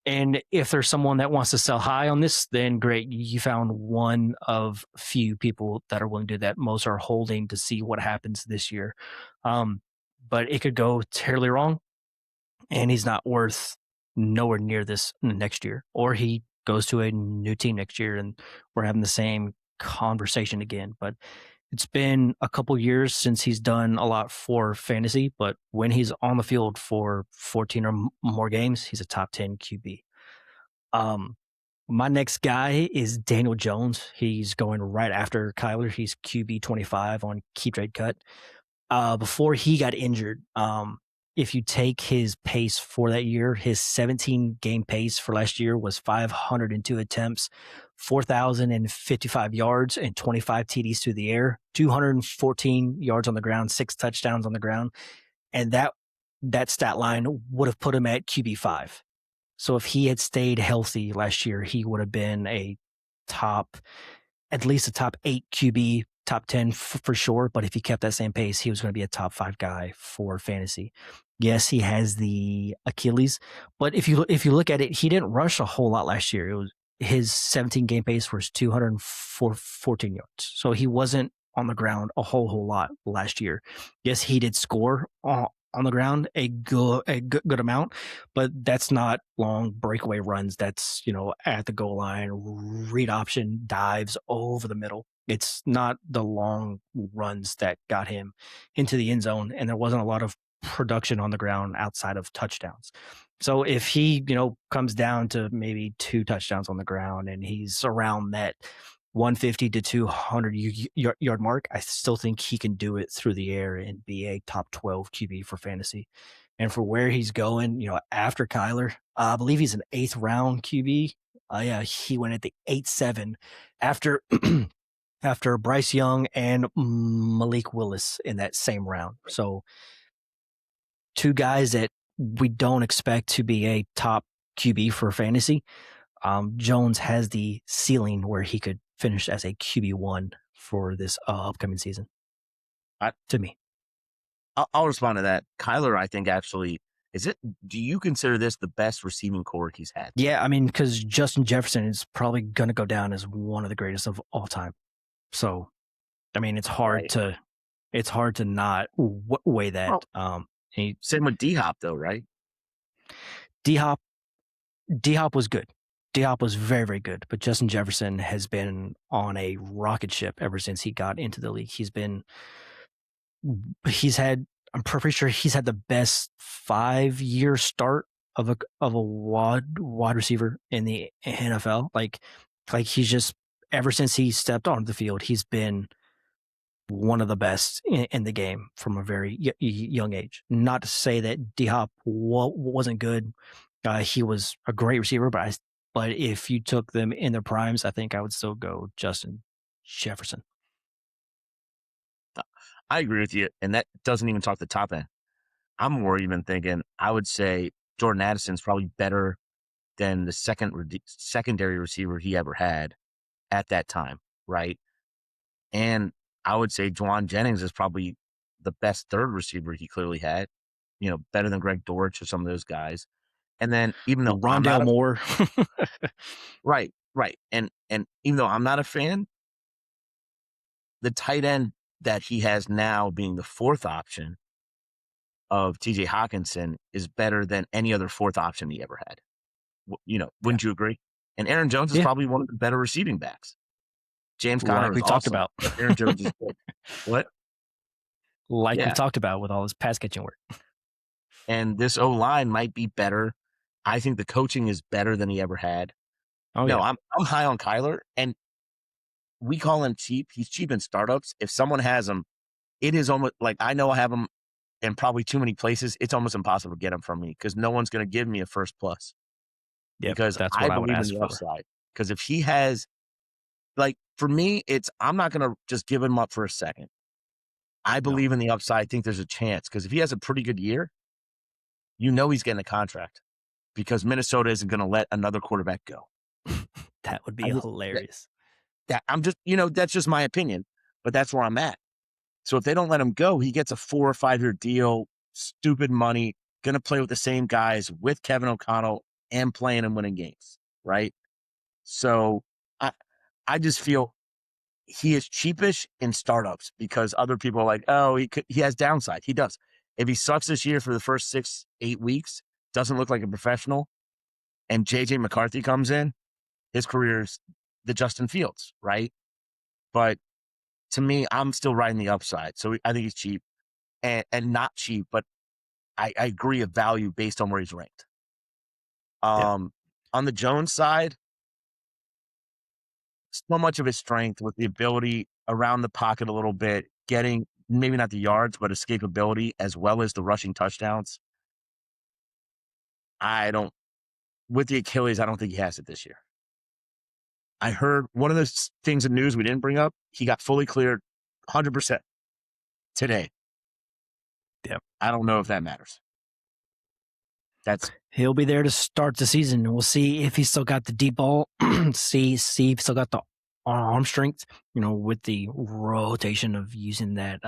And if there's someone that wants to sell high on this, then great. You found one of few people that are willing to do that. Most are holding to see what happens this year. But it could go terribly wrong, and he's not worth nowhere near this next year. Or he goes to a new team next year and we're having the same conversation again. But it's been a couple years since he's done a lot for fantasy, but when he's on the field for 14 or more games, he's a top 10 QB. Um, my next guy is Daniel Jones. He's going right after Kyler. He's QB 25 on Keep Trade Cut. Before he got injured, if you take his pace for that year, his 17 game pace for last year was 502 attempts, 4,055 yards, and 25 TDs through the air, 214 yards on the ground, 6 touchdowns on the ground. And that stat line would have put him at QB5. So if he had stayed healthy last year, he would have been at least a top 8 QB, top 10 for sure. But if he kept that same pace, he was going to be a top 5 guy for fantasy. Yes, he has the Achilles, but if you look at it, he didn't rush a whole lot last year. It was his 17 game pace was 214 yards. So he wasn't on the ground a whole lot last year. Yes, he did score on the ground a good amount, but that's not long breakaway runs. That's, at the goal line, read option dives over the middle. It's not the long runs that got him into the end zone, and there wasn't a lot of production on the ground outside of touchdowns. So if he, comes down to maybe 2 touchdowns on the ground and he's around that 150 to 200 yard mark, I still think he can do it through the air and be a top 12 QB for fantasy. And for where he's going, after Kyler, I believe he's an 8th round QB. Yeah, he went at the 8-7 after after Bryce Young and Malik Willis in that same round. So two guys that we don't expect to be a top QB for fantasy. Jones has the ceiling where he could finish as a QB1 for this upcoming season. I, To me, I'll respond to that. Kyler, I think actually, do you consider this the best receiving core he's had? yeah, I mean, because Justin Jefferson is probably going to go down as one of the greatest of all time. So, I mean, it's hard Right. to not weigh that. Well, same with D Hop though, right? D Hop D Hop was good. D Hop was very, very good. But Justin Jefferson has been on a rocket ship ever since he got into the league. I'm pretty sure he's had the best 5-year start of a wide receiver in the NFL. Like he's just, ever since he stepped onto the field, he's been one of the best in the game from a very young age. Not to say that D Hop wasn't good. He was a great receiver, but if you took them in their primes, I think I would still go Justin Jefferson. I agree with you, and that doesn't even talk the top end. I'm more even thinking I would say Jordan Addison's probably better than the secondary receiver he ever had at that time, right? And I would say Juwan Jennings is probably the best third receiver he clearly had, better than Greg Dortch or some of those guys. And then even though I'm not Rondale Moore. right, and even though I'm not a fan, the tight end that he has now being the fourth option of TJ Hawkinson is better than any other fourth option he ever had. Yeah. Wouldn't you agree? And Aaron Jones is Yeah. probably one of the better receiving backs. James Conner Like is we talked awesome, about. but Aaron Jones is good. What? Like we Yeah. talked about with all his pass catching work. And this O-line might be better. I think the coaching is better than he ever had. Oh, No, yeah. I'm high on Kyler, and we call him cheap. He's cheap in startups. If someone has him, it is almost like I know I have him in probably too many places. It's almost impossible to get him from me because no one's going to give me a first plus Yep. because That's I what I would believe in ask the for. upside. Because if he has, like, for me, I'm not going to just give him up for a second. I No, believe in the upside. I think there's a chance because if he has a pretty good year, he's getting a contract because Minnesota isn't going to let another quarterback go. that would be I just, hilarious. I'm just, that's just my opinion, but that's where I'm at. So if they don't let him go, he gets a 4 or 5 year deal, stupid money, going to play with the same guys with Kevin O'Connell and playing and winning games, right? So I just feel he is cheapish in startups because other people are like, oh, he has downside. He does. If he sucks this year for the first 6-8 weeks, doesn't look like a professional, and JJ McCarthy comes in, his career's the Justin Fields, right? But to me, I'm still riding the upside. So I think he's cheap and not cheap, but I agree of value based on where he's ranked. Yep. On the Jones side, so much of his strength with the ability around the pocket a little bit, getting maybe not the yards, but escapability as well as the rushing touchdowns. With the Achilles, I don't think he has it this year. I heard one of the things in news we didn't bring up, he got fully cleared 100% today. Yep. I don't know if that matters. He'll be there to start the season, and we'll see if he's still got the deep ball. see if he's still got the arm strength. With the rotation of using that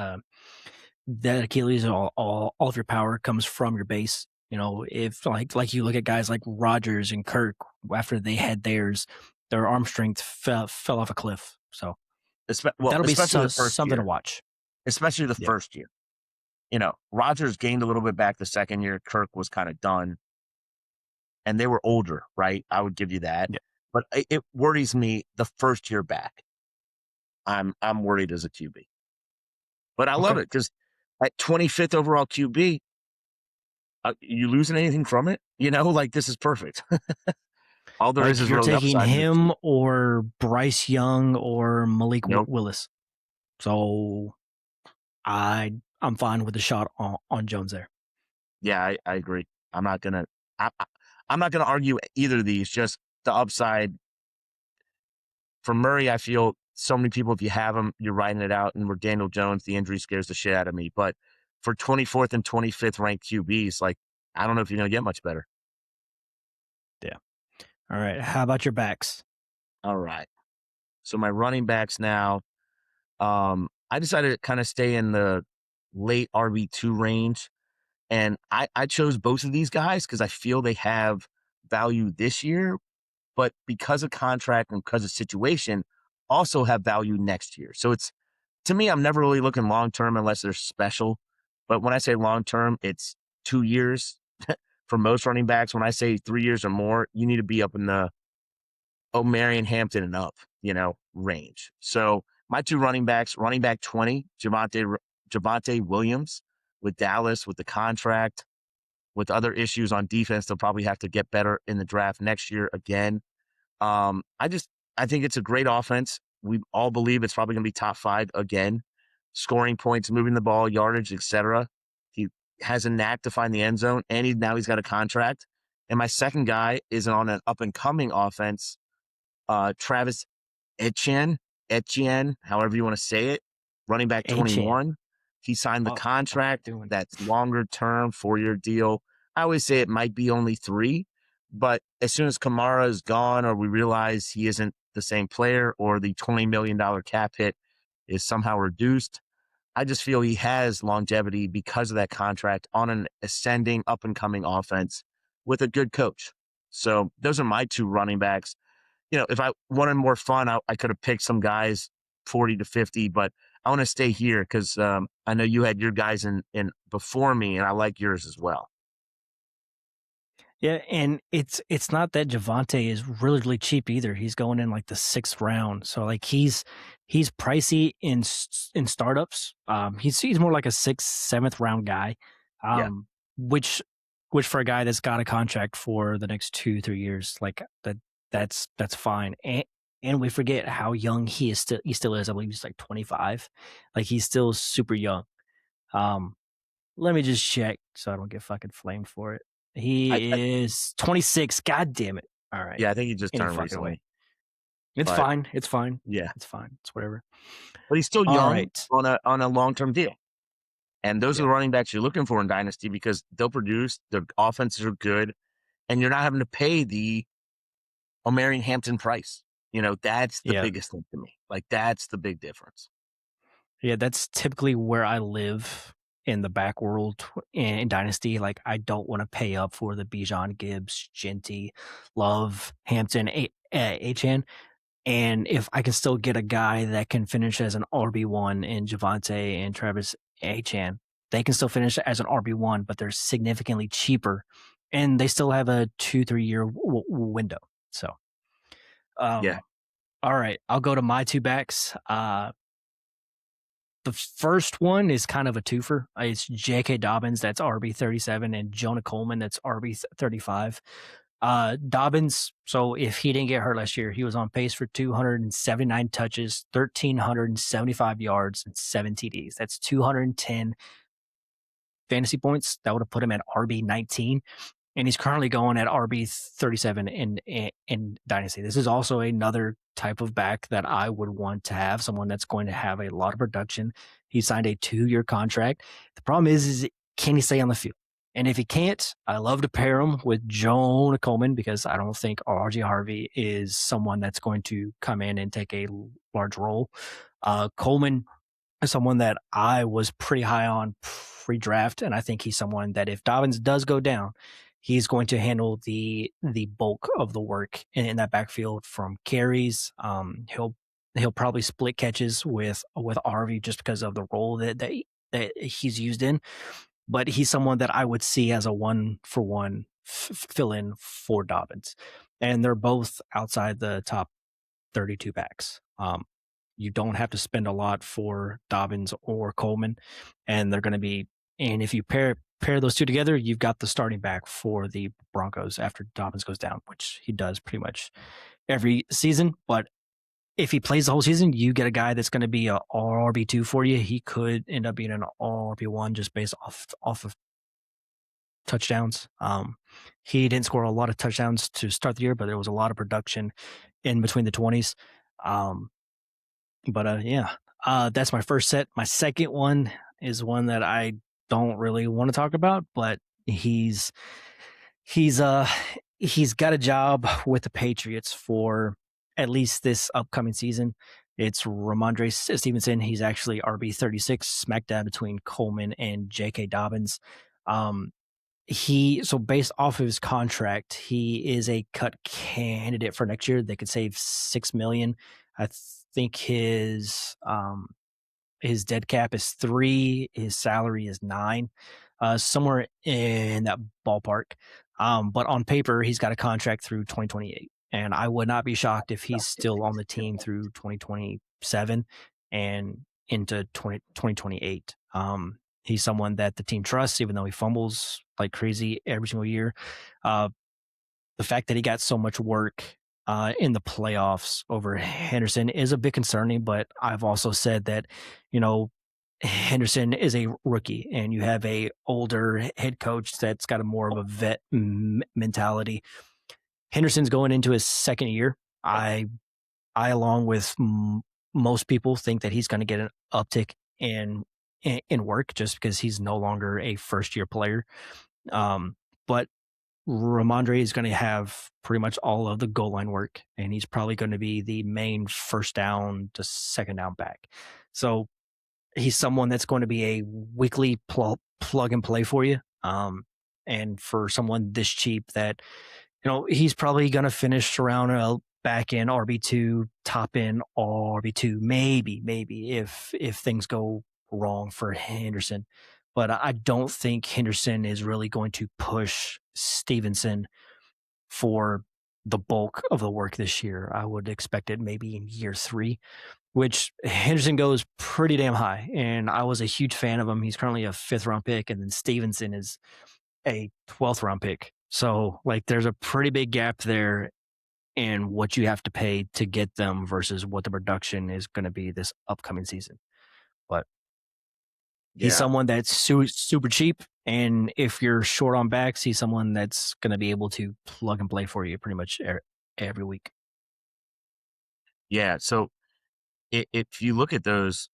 Achilles, all of your power comes from your base. If like you look at guys like Rodgers and Kirk after they had theirs, their arm strength fell off a cliff. So that'll be especially the first something to year. watch. Especially the Yep. first year. Rodgers gained a little bit back the second year. Kirk was kind of done. And they were older, right? I would give you that. Yep. But it worries me the first year back. I'm worried as a QB. But I love it because at 25th overall QB, you losing anything from it? Like this is perfect. All there Like is you're really taking upside in the team. him or Bryce Young or Malik Nope. Willis. So I'm fine with the shot on Jones there. Yeah, I agree. I'm not gonna I'm not gonna argue either of these. Just the upside for Murray. I feel so many people, if you have him, you're riding it out. And with Daniel Jones, the injury scares the shit out of me. But for 24th and 25th ranked QBs, like I don't know if you're gonna get much better. Yeah. All right. How about your backs? All right. So my running backs now. I decided to kind of stay in the late RB2 range. And I chose both of these guys because I feel they have value this year, but because of contract and because of situation, also have value next year. So it's to me, I'm never really looking long term unless they're special. But when I say long term, it's 2 years for most running backs. When I say 3 years or more, you need to be up in the Marion Hampton and up, range. So my two running backs, running back 20, Javante Williams with Dallas with the contract, with other issues on defense. They'll probably have to get better in the draft next year again. Um, I just I think it's a great offense. We all believe it's probably going to be top five again, scoring points, moving the ball, yardage, etc. He has a knack to find the end zone, and he's got a contract. And my second guy is on an up and coming offense, Travis Etienne, however you want to say it, running back Achan. 21. He signed the What the fuck contract you doing? that's longer term, 4-year deal. I always say it might be only 3, but as soon as Kamara is gone or we realize he isn't the same player or the $20 million cap hit is somehow reduced, I just feel he has longevity because of that contract on an ascending, up and coming offense with a good coach. So those are my two running backs. If I wanted more fun, I could have picked some guys 40 to 50, but I want to stay here because I know you had your guys in before me, and I like yours as well. Yeah, and it's not that Javante is really really cheap either. He's going in like the 6th round, so like he's pricey in startups. He's more like a 6th, 7th round guy, Yeah, um, which which for a guy that's got a contract for the next 2 3 years, like that's fine. And we forget how young he still is. I believe he's like 25. Like he's still super young. Um, Let me just check so I don't get fucking flamed for it. I He is 26. God damn it. All right. yeah, I think he just Any turned fucking way. recently, It's but fine. It's fine. yeah, It's fine. It's whatever. but he's still All young right. on a long term deal, and those are Yeah. the running backs you're looking for in dynasty because they'll produce. Their offenses are good, and you're not having to pay the O'Marion Hampton price. That's the Yeah. biggest thing to me. Like that's the big difference. Yeah. That's typically where I live in the back world in Dynasty. Like, I don't want to pay up for the Bijan, Gibbs, Genty, Love, Hampton, HN. And if I can still get a guy that can finish as an RB1 in Javante and Travis Achan, they can still finish as an RB1, but they're significantly cheaper, and they still have a 2 3 year window. So, Yeah, um, all right, I'll go to my two backs. The first one is kind of a twofer. It's J.K. Dobbins, that's RB 37, and Jonah Coleman, that's RB 35. Dobbins, so if he didn't get hurt last year, he was on pace for 279 touches, 1,375 yards, and 7 TDs. That's 210 fantasy points. That would have put him at RB 19, and he's currently going at RB 37 in Dynasty. This is also another type of back that I would want to have, someone that's going to have a lot of production. He signed a 2-year contract. The problem is can he stay on the field? And if he can't, I love to pair him with Jonah Coleman because I don't think RJ Harvey is someone that's going to come in and take a large role. Coleman is someone that I was pretty high on pre-draft, and I think he's someone that if Dobbins does go down, he's going to handle the bulk of the work in that backfield from carries. He'll probably split catches with Harvey just because of the role that he's used in. But he's someone that I would see as a 1-for-1 fill in for Dobbins, and they're both outside the top 32 backs. You don't have to spend a lot for Dobbins or Coleman, and they're going to be. And if you pair pair those two together, you've got the starting back for the Broncos after Dobbins goes down, which he does pretty much every season. But if he plays the whole season, you get a guy that's going to be a all RB2 for you. He could end up being an all RB1 just based off of touchdowns. He didn't score a lot of touchdowns to start the year, but there was a lot of production in between the 20s. Um, but yeah, that's my first set. My second one is one that I don't really want to talk about, but he's uh he's got a job with the Patriots for at least this upcoming season. It's Ramondre Stevenson. He's actually RB36, smack dab between Coleman and J.K. Dobbins. Um, so based off of his contract, he is a cut candidate for next year. They could save 6 million. I think his dead cap is 3. His salary is 9, somewhere in that ballpark. But on paper, he's got a contract through 2028, and I would not be shocked if he's still on the team through 2027 and into 2028. He's someone that the team trusts, even though he fumbles like crazy every single year. The fact that he got so much work in the playoffs over Henderson is a bit concerning, but I've also said that, you know, Henderson is a rookie and you have a older head coach that's got a more of a vet mentality. Henderson's going into his second year. I along with most people think that he's going to get an uptick in work just because he's no longer a first year player. But Ramondre is going to have pretty much all of the goal line work, and he's probably going to be the main first down to second down back. So he's someone that's going to be a weekly plug and play for you. And for someone this cheap that, you know, he's probably going to finish around a back end RB2, top end RB2, maybe if things go wrong for Henderson. But I don't think Henderson is really going to push Stevenson for the bulk of the work this year. I would expect it maybe in year 3, which Henderson goes pretty damn high. And I was a huge fan of him. He's currently a 5th round pick, and then Stevenson is a 12th round pick. So, like, there's a pretty big gap there in what you have to pay to get them versus what the production is going to be this upcoming season. But he's Yeah. someone that's super cheap. And if you're short on backs, he's someone that's going to be able to plug and play for you pretty much every week. Yeah. So if you look at those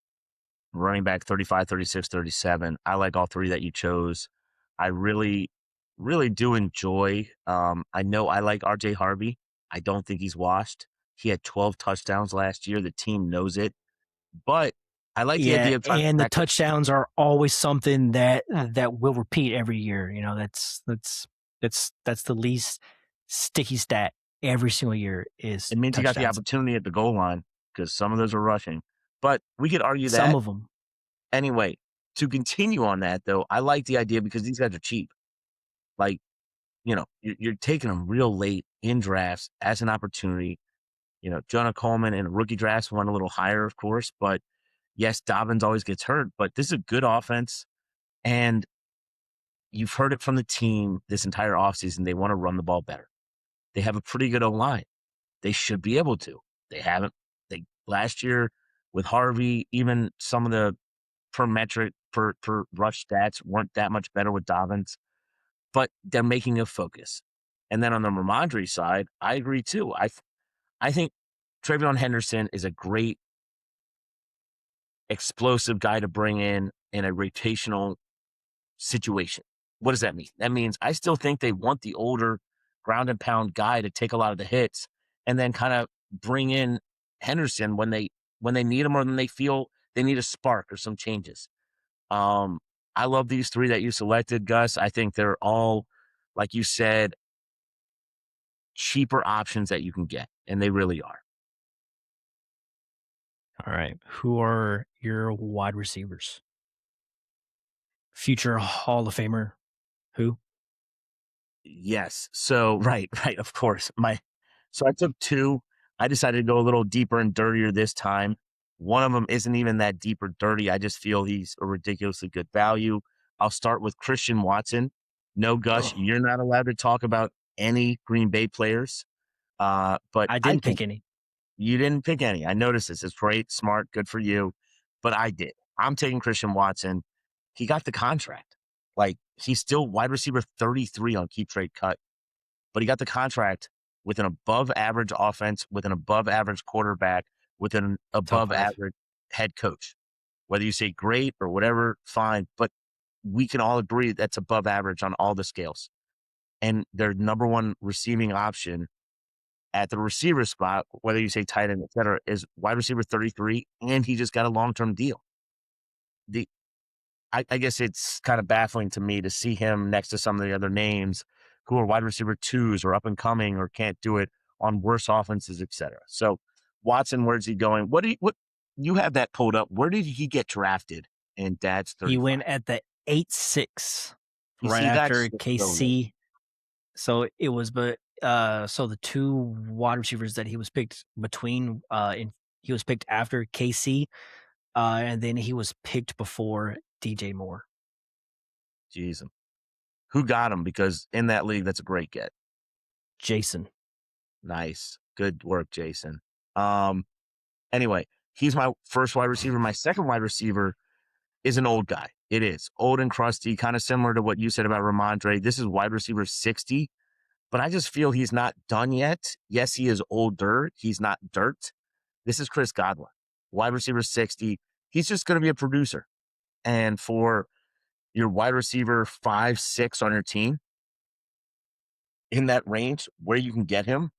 running back 35, 36, 37, I like all 3 that you chose. I really, really do enjoy. I know I like RJ Harvey. I don't think he's washed. He had 12 touchdowns last year. The team knows it. But I like the Yeah, idea of trying to and the protect. touchdowns are always something that will repeat every year. You know, that's the least sticky stat every single year is It means he got the touchdowns. opportunity at the goal line because some of those are rushing. But we could argue Some that. of them. Anyway, to continue on that, though, I like the idea because these guys are cheap. Like, you're taking them real late in drafts as an opportunity. Jonah Coleman in rookie drafts went a little higher, of course, but yes, Dobbins always gets hurt, but this is a good offense. And you've heard it from the team this entire offseason. They want to run the ball better. They have a pretty good O-line. They should be able to. They haven't. Last year with Harvey, even some of the per metric, per rush stats weren't that much better with Dobbins, but they're making a focus. And then on the Ramondre side, I agree too. I think Travion Henderson is a great explosive guy to bring in a rotational situation. What does that mean? That means I still think they want the older ground and pound guy to take a lot of the hits and then kind of bring in Henderson when they need him or when they feel they need a spark or some changes. I love these 3 that you selected, Gus. I think they're all, like you said, cheaper options that you can get, and they really are. All right. Who are your wide receivers? Future Hall of Famer? Who? Yes. So right, of course. So I took 2. I decided to go a little deeper and dirtier this time. One of them isn't even that deep or dirty. I just feel he's a ridiculously good value. I'll start with Christian Watson. No, Gush, Oh, you're not allowed to talk about any Green Bay players. But I I didn't think pick any. you didn't pick any. I noticed this. It's great, smart, good for you. But I did. I'm taking Christian Watson. He got the contract. Like, he's still wide receiver 33 on Keep Trade Cut, but he got the contract with an above average offense, with an above average quarterback, with an Top above five. average head coach. Whether you say great or whatever, fine. But we can all agree that's above average on all the scales. And their number one receiving option at the receiver spot, whether you say tight end, et cetera, is wide receiver 33, and he just got a long term deal. The I guess it's kind of baffling to me to see him next to some of the other names who are wide receiver twos or up and coming or can't do it on worse offenses, et cetera. So Watson, where's he going? What you have that pulled up? Where did he get drafted in Dad's He 35? went at the 8-6 You right see, that's after just so late. KC. So it was, but so the two wide receivers that he was picked between, he was picked after KC, and then he was picked before DJ Moore. Jeez, who got him? Because in that league, that's a great get. Jason. Nice, good work, Jason. Um, Anyway, he's my first wide receiver. My second wide receiver is an old guy. It is old and crusty, kind of similar to what you said about Ramondre. This is wide receiver 60, but I just feel he's not done yet. Yes, he is older. He's not dirt. This is Chris Godwin, wide receiver 60. He's just going to be a producer. And for your wide receiver 5, 6 on your team in that range where you can get him,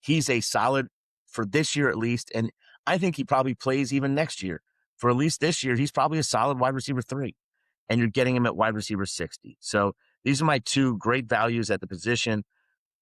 he's a solid for this year at least. And I think he probably plays even next year. For at least this year, he's probably a solid wide receiver 3. And you're getting him at wide receiver 60. So these are my two great values at the position.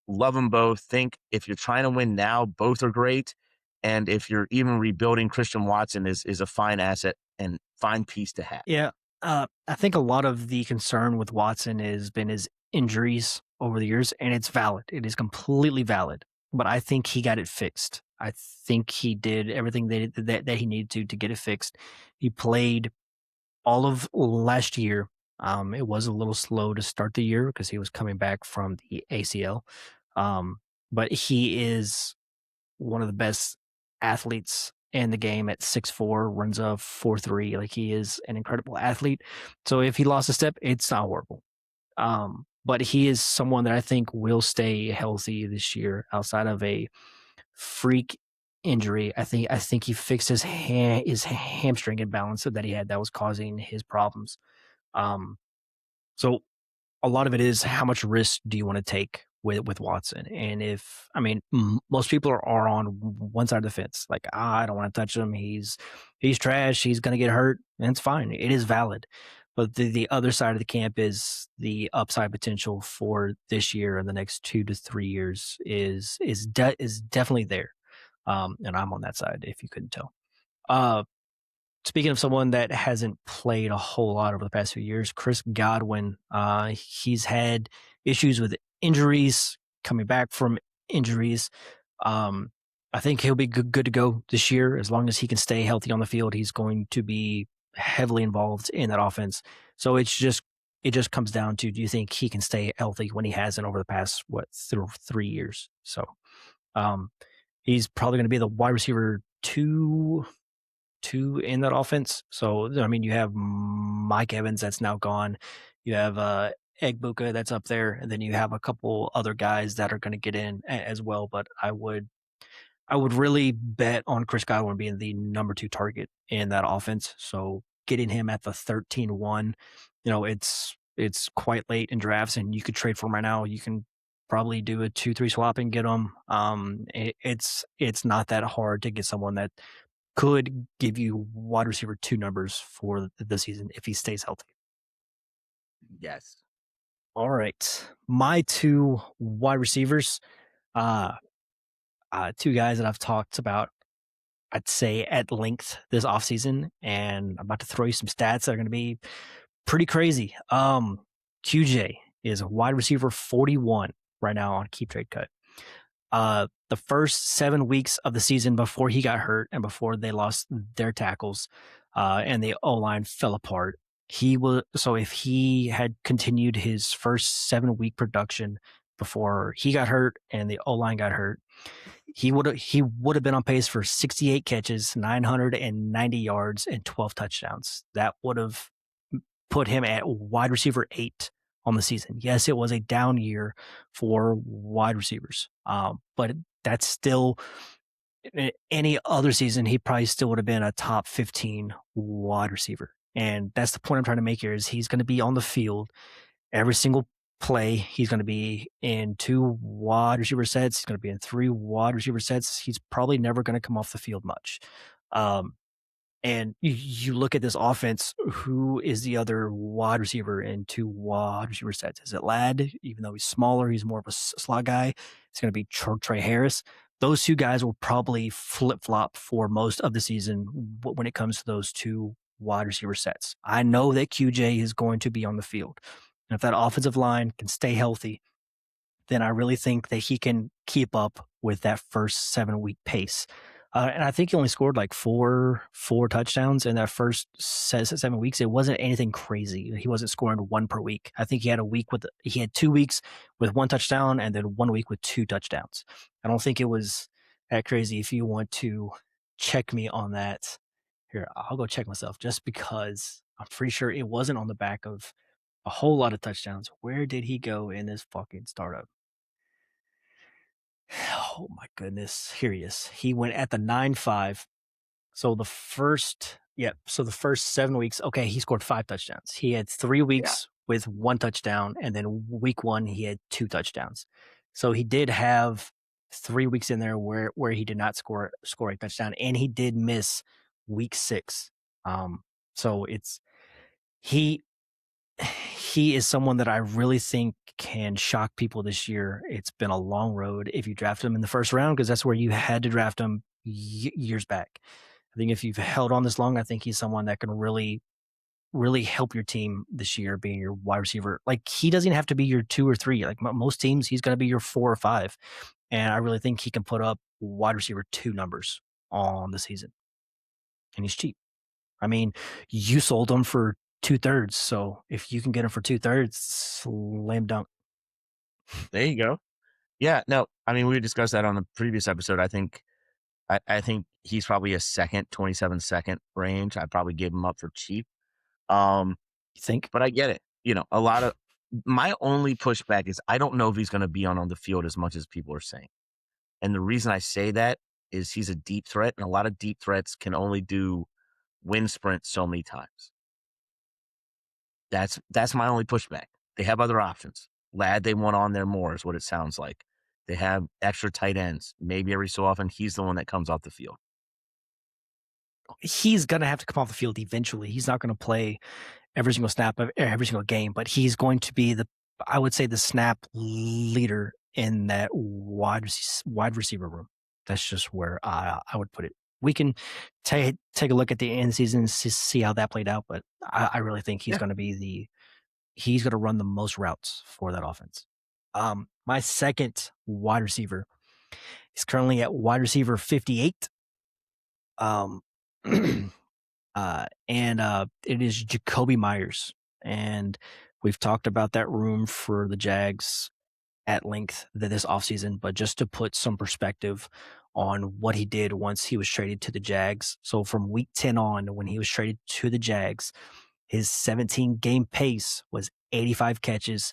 Love them both. Think if you're trying to win now, both are great. And if you're even rebuilding, Christian Watson is a fine asset and fine piece to have. Yeah, I think a lot of the concern with Watson has been his injuries over the years, and it's valid. It is completely valid. But I think he got it fixed. I think he did everything that he needed to get it fixed. He played all of last year. It was a little slow to start the year because he was coming back from the ACL. Um, but he is one of the best athletes in the game at 6'4", runs a 4.3. Like, he is an incredible athlete. So if he lost a step, it's not horrible. But he is someone that I think will stay healthy this year outside of a freak injury. I think he fixed his hamstring imbalance that he had that was causing his problems. Um, so a lot of it is how much risk do you want to take with Watson? And if I mean, most people are on one side of the fence, like, I don't want to touch him. He's trash. He's going to get hurt, and it's fine. It is valid. But the other side of the camp is the upside potential for this year and the next 2 to 3 years is definitely there. And I'm on that side, if you couldn't tell. Uh, Speaking of someone that hasn't played a whole lot over the past few years, Chris Godwin, he's had issues with injuries, coming back from injuries. Um, I think he'll be good to go this year as long as he can stay healthy on the field. He's going to be heavily involved in that offense. So it just comes down to, do you think he can stay healthy when he hasn't over the past through 3 years? So um, he's probably going to be the wide receiver two in that offense. So I mean, you have Mike Evans that's now gone. You have Egbuka that's up there, and then you have a couple other guys that are going to get in as well. But I would really bet on Chris Godwin being the number 2 target in that offense. So getting him at the 13-1, it's quite late in drafts, and you could trade for him right now. You can probably do a 2-3 swap and get him. It's not that hard to get someone that could give you wide receiver 2 numbers for the season if he stays healthy. Yes. All right. My 2 wide receivers, uh, 2 guys that I've talked about, I'd say, at length this offseason, and I'm about to throw you some stats that are going to be pretty crazy. QJ is a wide receiver 41 right now on Keep Trade Cut. The first 7 weeks of the season before he got hurt and before they lost their tackles, and the O-line fell apart, if he had continued his first 7 week production before he got hurt and the O line got hurt, he would have been on pace for 68 catches, 990 yards, and 12 touchdowns. That would have put him at wide receiver 8 on the season. Yes, it was a down year for wide receivers, but that's still any other season he probably still would have been a top 15 wide receiver. And that's the point I'm trying to make here is he's going to be on the field every single play. He's going to be in 2 wide receiver sets. He's going to be in 3 wide receiver sets. He's probably never going to come off the field much. And you look at this offense, who is the other wide receiver in 2 wide receiver sets? Is it Ladd? Even though he's smaller, he's more of a slot guy. It's going to be Trey Harris. Those 2 guys will probably flip-flop for most of the season when it comes to those 2 wide receiver sets. I know that QJ is going to be on the field. And if that offensive line can stay healthy, then I really think that he can keep up with that first 7-week pace. And I think he only scored like four touchdowns in that first 7 weeks. It wasn't anything crazy. He wasn't scoring 1 per week. I think he had 2 weeks with 1 touchdown and then 1 week with 2 touchdowns. I don't think it was that crazy. If you want to check me on that, here, I'll go check myself just because I'm pretty sure it wasn't on the back of a whole lot of touchdowns. Where did he go in this fucking startup? Oh my goodness. Here he is. He went at the 9-5. So the first 7 weeks, okay, he scored 5 touchdowns. He had 3 Yeah. weeks with 1 touchdown, and then week 1 he had 2 touchdowns. So he did have 3 weeks in there where he did not score a touchdown, and he did miss week 6. So he he is someone that I really think can shock people this year. It's been a long road if you draft him in the first round because that's where you had to draft him years back. I think if you've held on this long, I think he's someone that can really, really help your team this year being your wide receiver. Like he doesn't have to be your 2 or 3. Like most teams, he's going to be your 4 or 5. And I really think he can put up wide receiver 2 numbers on the season. And he's cheap. I mean, you sold him for 2/3. So if you can get him for 2/3, slam dunk. There you go. Yeah, no, I mean, we discussed that on the previous episode. I think he's probably a 27 second range. I probably gave him up for cheap. You think? But I get it. A lot of my only pushback is I don't know if he's going to be on the field as much as people are saying. And the reason I say that is he's a deep threat, and a lot of deep threats can only do wind sprint so many times. That's my only pushback. They have other options. Ladd, they want on there more, is what it sounds like. They have extra tight ends. Maybe every so often he's the one that comes off the field. He's going to have to come off the field eventually. He's not going to play every single snap of every single game, but he's going to be I would say the snap leader in that wide receiver room. That's just where I would put it. We can take a look at the end season and see how that played out, but I really think he's Yeah. going to he's going to run the most routes for that offense. My second wide receiver is currently at wide receiver 58. It is Jacoby Myers. And we've talked about that room for the Jags at length this offseason, but just to put some perspective on what he did once he was traded to the Jags. So from week 10 on, when he was traded to the Jags, his 17 game pace was 85 catches,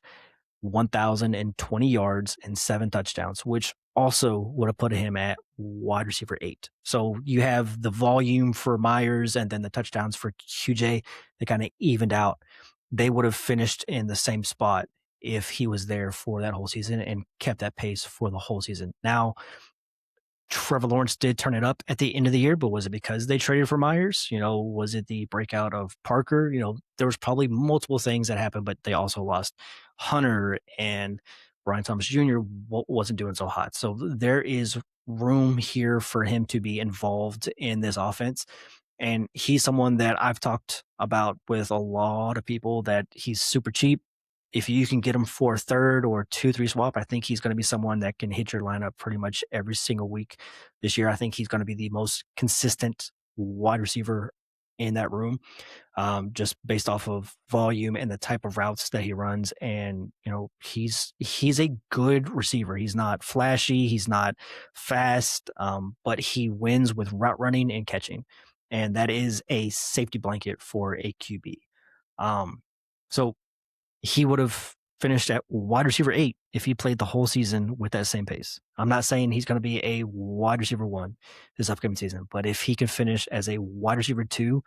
1,020 yards, and 7 touchdowns, which also would have put him at wide receiver 8. So you have the volume for Myers and then the touchdowns for QJ. They kind of evened out. They would have finished in the same spot if he was there for that whole season and kept that pace for the whole season. Now, Trevor Lawrence did turn it up at the end of the year, but was it because they traded for Myers? Was it the breakout of Parker? There was probably multiple things that happened, but they also lost Hunter, and Brian Thomas Jr. wasn't doing so hot. So there is room here for him to be involved in this offense. And he's someone that I've talked about with a lot of people that he's super cheap. If you can get him for a 3rd or 2-3 swap, I think he's going to be someone that can hit your lineup pretty much every single week this year. I think he's going to be the most consistent wide receiver in that room, just based off of volume and the type of routes that he runs. And he's a good receiver. He's not flashy, he's not fast, but he wins with route running and catching, and that is a safety blanket for a QB. So he would have finished at wide receiver 8 if he played the whole season with that same pace. I'm not saying he's going to be a wide receiver 1 this upcoming season, but if he can finish as a wide receiver 2,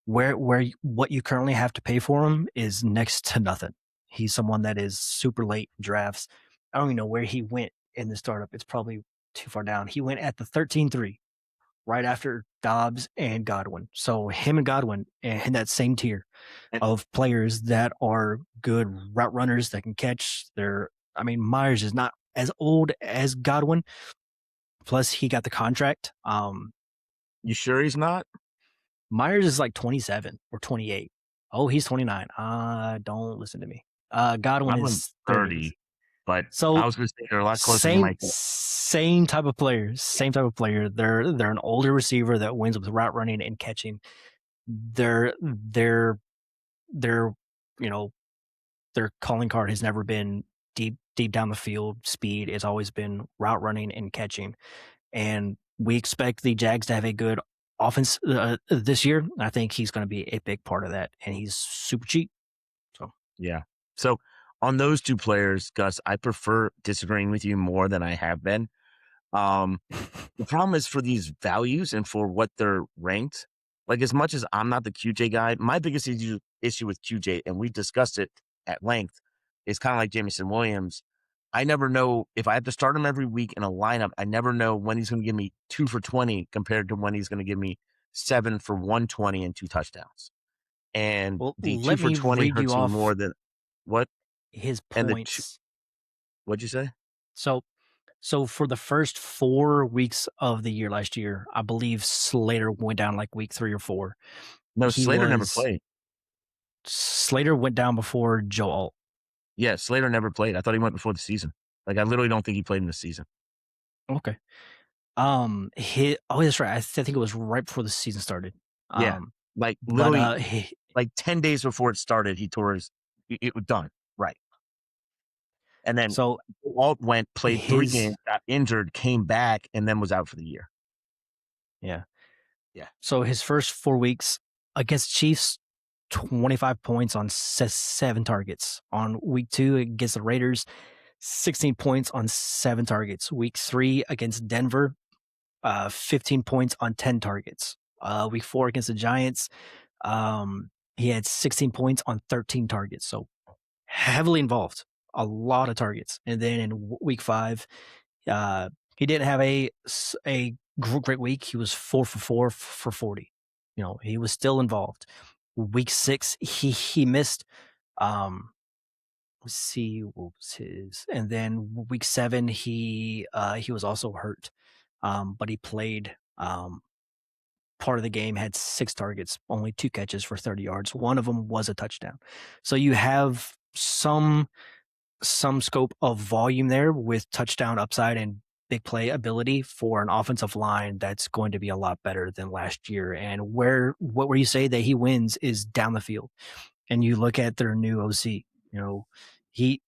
where what you currently have to pay for him is next to nothing. He's someone that is super late in drafts. I don't even know where he went in the startup. It's probably too far down. He went at the 13-3, right after Dobbs and Godwin. So him and Godwin in that same tier And of players that are good route runners that can catch. Myers is not as old as Godwin. Plus, he got the contract. you sure he's not? Myers is like 27 or 28. Oh, he's 29. Don't listen to me. Godwin Godwin's is 30. 30, but I So was going to say they're a lot closer than you same might think. same type of players. Same type of player. They're an older receiver that wins with route running and catching. They're you know their calling card has never been deep down the field speed. It's always been route running and catching. And we expect the Jags to have a good offense this year. I think he's going to be a big part of that, and he's super cheap. So Yeah. So on those two players, Gus, I prefer disagreeing with you more than I have been. Um, the problem is for these values and for what they're ranked. Like as much as I'm not the QJ guy, my biggest issue with QJ, and we discussed it at length, is kind of like Jamison Williams. I never know if I have to start him every week in a lineup. I never know when he's going to give me 2 for 20 compared to when he's going to give me 7 for 120 and 2 touchdowns. And well, the 2 let for me 20 read you hurts me more off than what? his And points. what'd you say? So so for the first 4 weeks of the year last year, I believe Slater went down like week 3 or 4. No, He Slater never was played. Slater went down before Joe Alt. Yeah, Slater never played. I thought he went before the season. Like, I literally don't think he played in the season. Okay. That's right. I think it was right before the season started. Yeah. Um, Like, but literally, like 10 days before it started, he tore it was done. Right. And then so Walt played 3 his games, got injured, came back, and then was out for the year. yeah. Yeah. So his first 4 weeks against Chiefs, 25 points on 7 targets. On week 2 against the Raiders, 16 points on 7 targets. Week 3 against Denver, 15 points on 10 targets. Week 4 against the Giants, he had 16 points on 13 targets. So heavily involved, a lot of targets. And then in week 5, uh, he didn't have a great week. He was 4 for 4 for 40. He was still involved. Week 6, he missed. Let's see what was his. And then week 7, he was also hurt, but he played. Part of the game, had 6 targets, only 2 catches for 30 yards. One of them was a touchdown. So you have some scope of volume there with touchdown upside and big play ability for an offensive line that's going to be a lot better than last year. And where you say that he wins is down the field. And you look at their new OC, he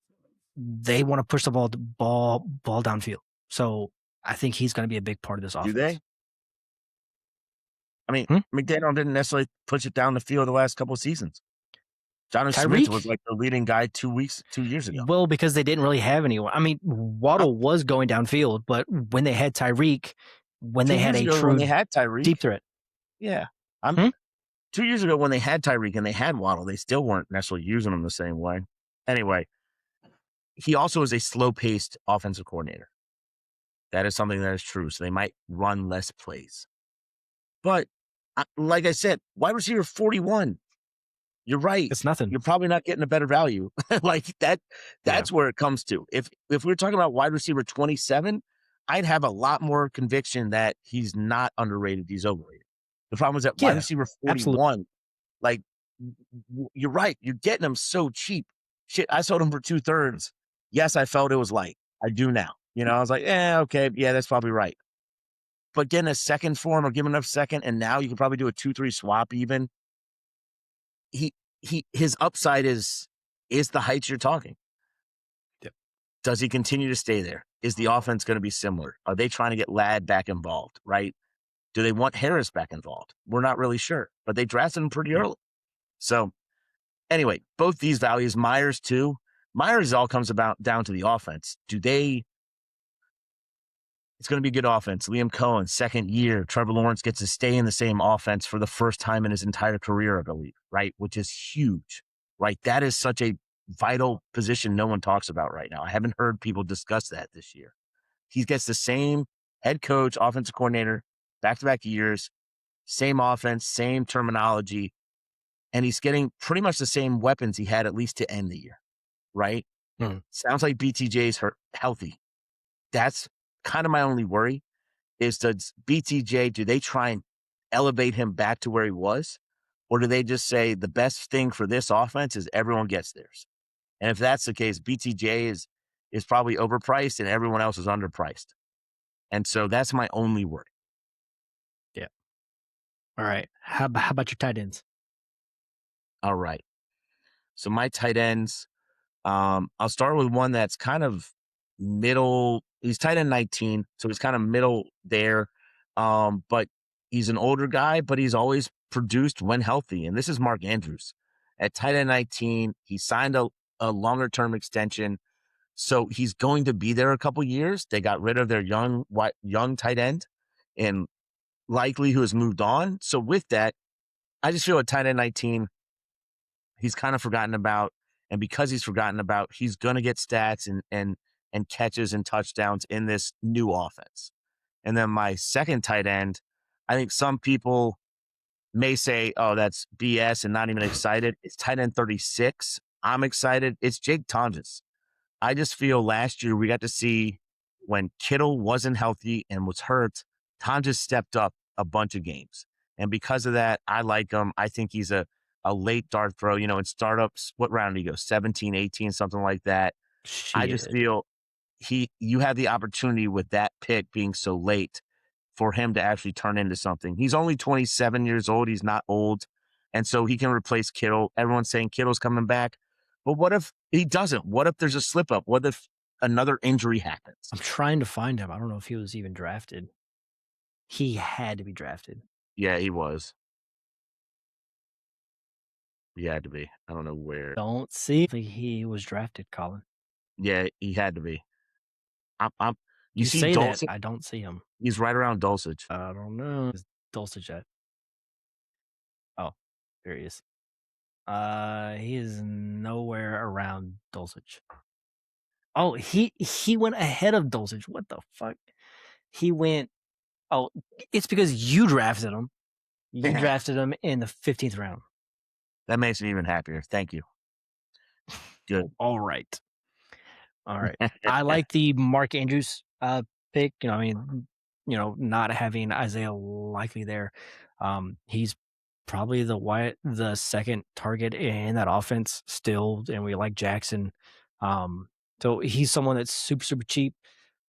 they want to push the ball downfield. So I think he's going to be a big part of this Do offense. they? I mean, Hmm? McDaniel didn't necessarily push it down the field the last couple of seasons. Jonnu Smith was Tyreek, like the leading guy 2 years ago. well, because they didn't really have anyone. I mean, Uh, Waddle was going downfield, but when they had Tyreek, when they 2 had years a ago when true they had Tyreek, deep threat. yeah. I'm Hmm? 2 years ago when they had Tyreek and they had Waddle, they still weren't necessarily using him the same way. Anyway, he also is a slow-paced offensive coordinator. That is something that is true. So they might run less plays. But like I said, wide receiver 41, you're right. It's nothing. You're probably not getting a better value. Like that, Yeah. that's where it comes to. If we're talking about wide receiver 27, I'd have a lot more conviction that he's not underrated, he's overrated. The problem is that wide Yeah, receiver absolutely. 41, like you're right, you're getting him so cheap. Shit, I sold him for 2/3. Yes, I felt it was light. I do now. I was like, okay, yeah, that's probably right. but getting a second for him or giving up second, and now you can probably do a 2-3 swap even. He his upside is the heights you're talking. Yep. Does he continue to stay there? Is the offense going to be similar? Are they trying to get Ladd back involved, right? Do they want Harris back involved? We're not really sure, but they drafted him pretty Yep. early. So anyway, both these values, Myers too. Myers all comes about down to the offense. It's going to be a good offense. Liam Cohen, second year. Trevor Lawrence gets to stay in the same offense for the first time in his entire career, I believe, right? Which is huge, right? That is such a vital position no one talks about right now. I haven't heard people discuss that this year. He gets the same head coach, offensive coordinator, back-to-back years, same offense, same terminology, and he's getting pretty much the same weapons he had at least to end the year, right? Mm. Sounds like BTJ's healthy. That's kind of my only worry is does BTJ, do they try and elevate him back to where he was? Or do they just say the best thing for this offense is everyone gets theirs? And if that's the case, BTJ is probably overpriced and everyone else is underpriced. And so that's my only worry. Yeah. All right. How about your tight ends? All right. So my tight ends, I'll start with one that's kind of middle. He's tight end 19, so he's kind of middle there. But he's an older guy, but he's always produced when healthy. And this is Mark Andrews at tight end 19. He signed a longer term extension, so he's going to be there a couple years. They got rid of their young tight end, and likely who has moved on. So with that, I just feel at tight end 19, he's kind of forgotten about. And because he's forgotten about, he's going to get stats and catches and touchdowns in this new offense. And then my second tight end, I think some people may say, oh, that's BS and not even excited. It's tight end 36. I'm excited. It's Jake Tonjes. I just feel last year we got to see when Kittle wasn't healthy and was hurt, Tonjes stepped up a bunch of games. And because of that, I like him. I think he's a late dart throw. In startups, what round did he go? 17, 18, something like that. I just Shit. feel you have the opportunity with that pick being so late for him to actually turn into something. He's only 27 years old. He's not old. And so he can replace Kittle. Everyone's saying Kittle's coming back. But what if he doesn't? What if there's a slip up? What if another injury happens? I'm trying to find him. I don't know if he was even drafted. He had to be drafted. Yeah, he was. He had to be. I don't know where. Don't see if he was drafted, Colin. Yeah, he had to be. You You see say that. Dulcich? I don't see him. He's right around Dulcich. I don't know. Is Dulcich at? Oh, there he is. He is nowhere around Dulcich. Oh, he went ahead of Dulcich. What the fuck? He went. Oh, it's because you drafted him. You drafted him in the 15th round. That makes me even happier. Thank you. Good. All right. All right. I like the Mark Andrews pick. Not having Isaiah Likely there. He's probably the second target in that offense still, and we like Jackson. So he's someone that's super, super cheap.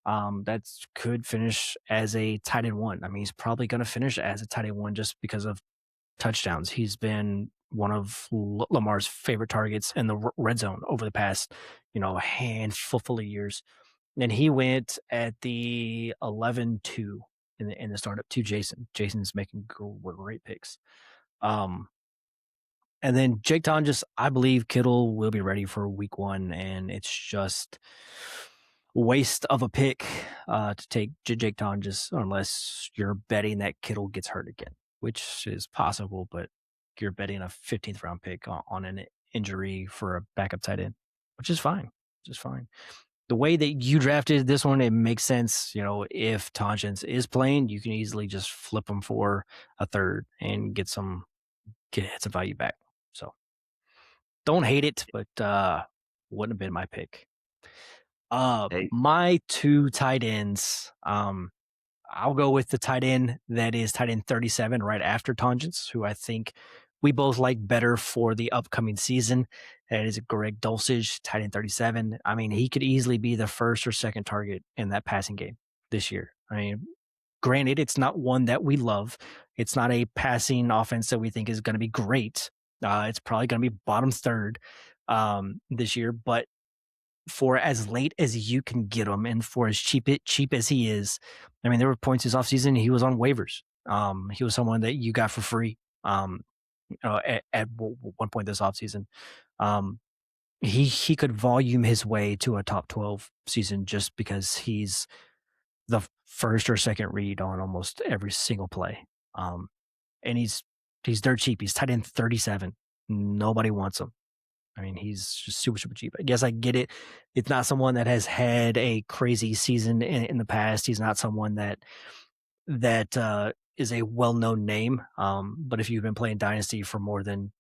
That could finish as a tight end one. I mean, he's probably going to finish as a tight end one just because of touchdowns. He's been one of Lamar's favorite targets in the red zone over the past, handful of years. And he went at the 11-2 in the startup to Jason. Jason's making great picks. And then Jake Tonjes, I believe Kittle will be ready for week one, and it's just waste of a pick to take Jake Tonjes unless you're betting that Kittle gets hurt again, which is possible, but you're betting a 15th round pick on an injury for a backup tight end, which is fine. The way that you drafted this one, it makes sense. If Tonjes is playing, you can easily just flip him for a third and get some value back. So don't hate it, but wouldn't have been my pick. Hey, My two tight ends. I'll go with the tight end that is tight end 37 right after Tonjes, who I think we both like better for the upcoming season. That is Greg Dulcich, tight end 37. I mean, he could easily be the first or second target in that passing game this year. I mean, Granted, it's not one that we love. It's not a passing offense that we think is going to be great. It's probably going to be bottom third this year, but for as late as you can get him and for as cheap as he is, I mean, there were points this offseason he was on waivers. He was someone that you got for free at one point this offseason. Um, he could volume his way to a top 12 season just because he's the first or second read on almost every single play. Um, and he's dirt cheap. He's tight end 37. Nobody wants him. I mean, he's just super, super cheap. I guess I get it. It's not someone that has had a crazy season in the past. He's not someone that is a well-known name. But if you've been playing Dynasty for more than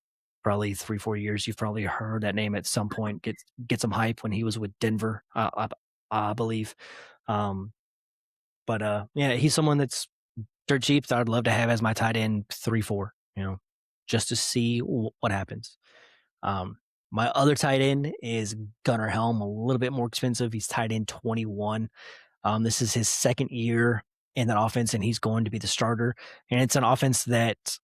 probably 3-4 years, you've probably heard that name at some point. Get some hype when he was with Denver, I believe. Um, but yeah, he's someone that's dirt cheap that I'd love to have as my tight end 3-4. Just to see what happens. Um, my other tight end is Gunnar Helm, a little bit more expensive. He's tight end 21. This is his second year in that offense, and he's going to be the starter. And it's an offense that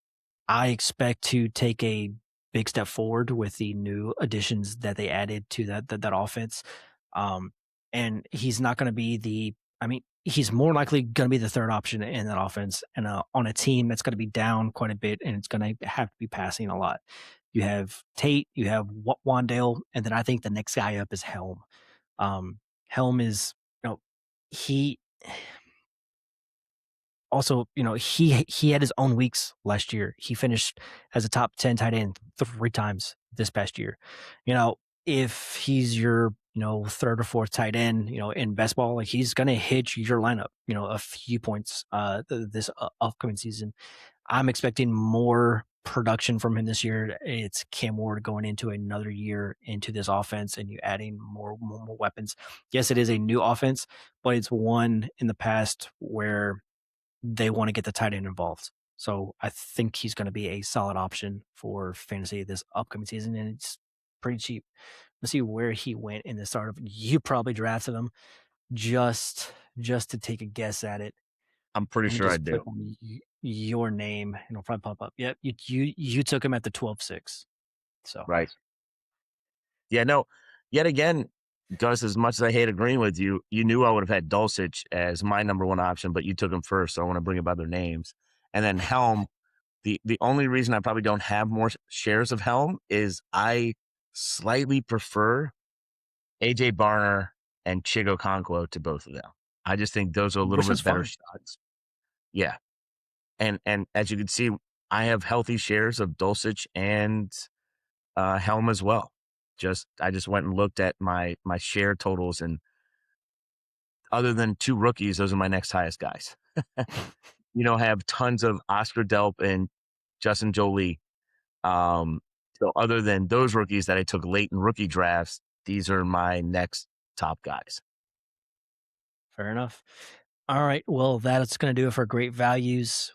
I expect to take a big step forward with the new additions that they added to that offense. Um, and he's not going to be he's more likely going to be the third option in that offense and on a team that's going to be down quite a bit and it's going to have to be passing a lot. You have Tate, you have Wandale, and then I think the next guy up is Helm. Helm is, he also, he had his own weeks last year. He finished as a top 10 tight end 3 times this past year. If he's your, third or fourth tight end, in best ball, like he's going to hit your lineup, a few points this upcoming season. I'm expecting more production from him this year. It's Cam Ward going into another year into this offense and you adding more weapons. Yes, it is a new offense, but it's one in the past where they want to get the tight end involved. So I think he's going to be a solid option for fantasy this upcoming season, and it's pretty cheap. Let's see where he went in the start of. You probably drafted him just to take a guess at it. I'm pretty Let me sure I just click do. on your name, and it'll probably pop up. Yep, you took him at the 12-6. So Right. Yeah, no, yet again, Gus, as much as I hate agreeing with you, you knew I would have had Dulcich as my number one option, but you took him first, so I want to bring up other names. And then Helm, the only reason I probably don't have more shares of Helm is I slightly prefer AJ Barner and Chigo Conquo to both of them. I just think those are a little which is bit better fine. shots. Yeah. And as you can see, I have healthy shares of Dulcich and Helm as well. I just went and looked at my share totals, and other than 2 rookies, those are my next highest guys. I have tons of Oscar Delp and Justin Jolie. So other than those rookies that I took late in rookie drafts, these are my next top guys. Fair enough. All right. Well, that's going to do it for great values.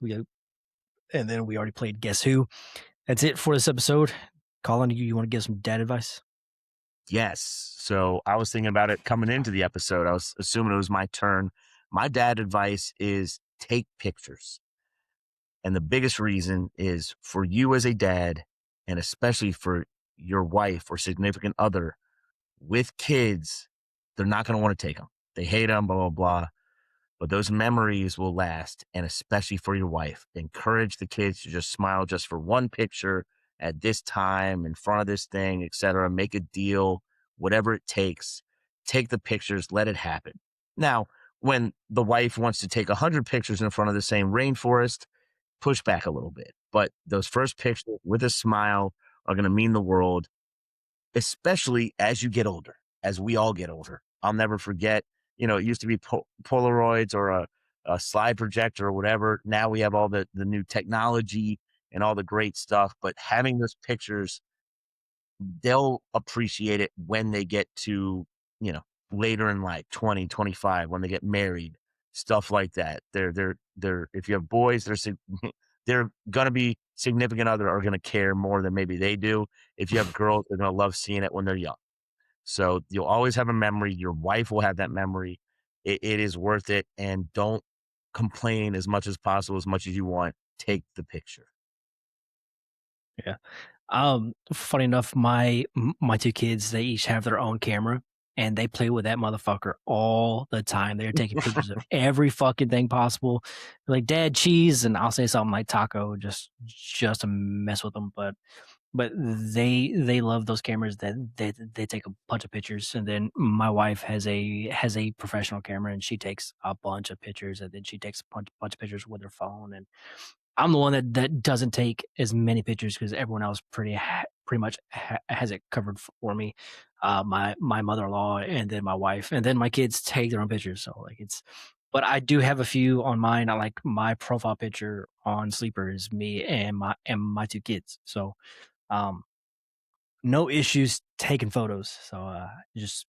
And then we already played Guess Who. That's it for this episode. Colin, you want to give some dad advice? Yes. So I was thinking about it coming into the episode. I was assuming it was my turn. My dad advice is take pictures. And the biggest reason is for you as a dad, and especially for your wife or significant other with kids, they're not going to want to take them. They hate them, blah, blah, blah. But those memories will last. And especially for your wife, encourage the kids to just smile just for one picture at this time in front of this thing, etc. Make a deal, whatever it takes. Take the pictures, let it happen. Now, when the wife wants to take 100 pictures in front of the same rainforest, push back a little bit. But those first pictures with a smile are going to mean the world, especially as you get older, as we all get older. I'll never forget, it used to be Polaroids or a slide projector or whatever. Now we have all the new technology and all the great stuff. But having those pictures, they'll appreciate it when they get to, later in life, 20, 25, when they get married, stuff like that. If you have boys, they're going to be significant other are going to care more than maybe they do. If you have girls, they're going to love seeing it when they're young. So you'll always have a memory. Your wife will have that memory. It is worth it. And don't complain as much as possible, as much as you want. Take the picture. Yeah. Funny enough, my two kids, they each have their own camera, and they play with that motherfucker all the time. They're taking pictures of every fucking thing possible. Like, "Dad, cheese," and I'll say something like taco just to mess with them. But they love those cameras that they take a bunch of pictures, and then my wife has a professional camera, and she takes a bunch of pictures, and then she takes a bunch of pictures with her phone, and I'm the one that doesn't take as many pictures because everyone else pretty much has it covered for me. My mother-in-law, and then my wife, and then my kids take their own pictures. So like it's, but I do have a few on mine. I like my profile picture on Sleeper is me and my two kids. So um, no issues taking photos. So just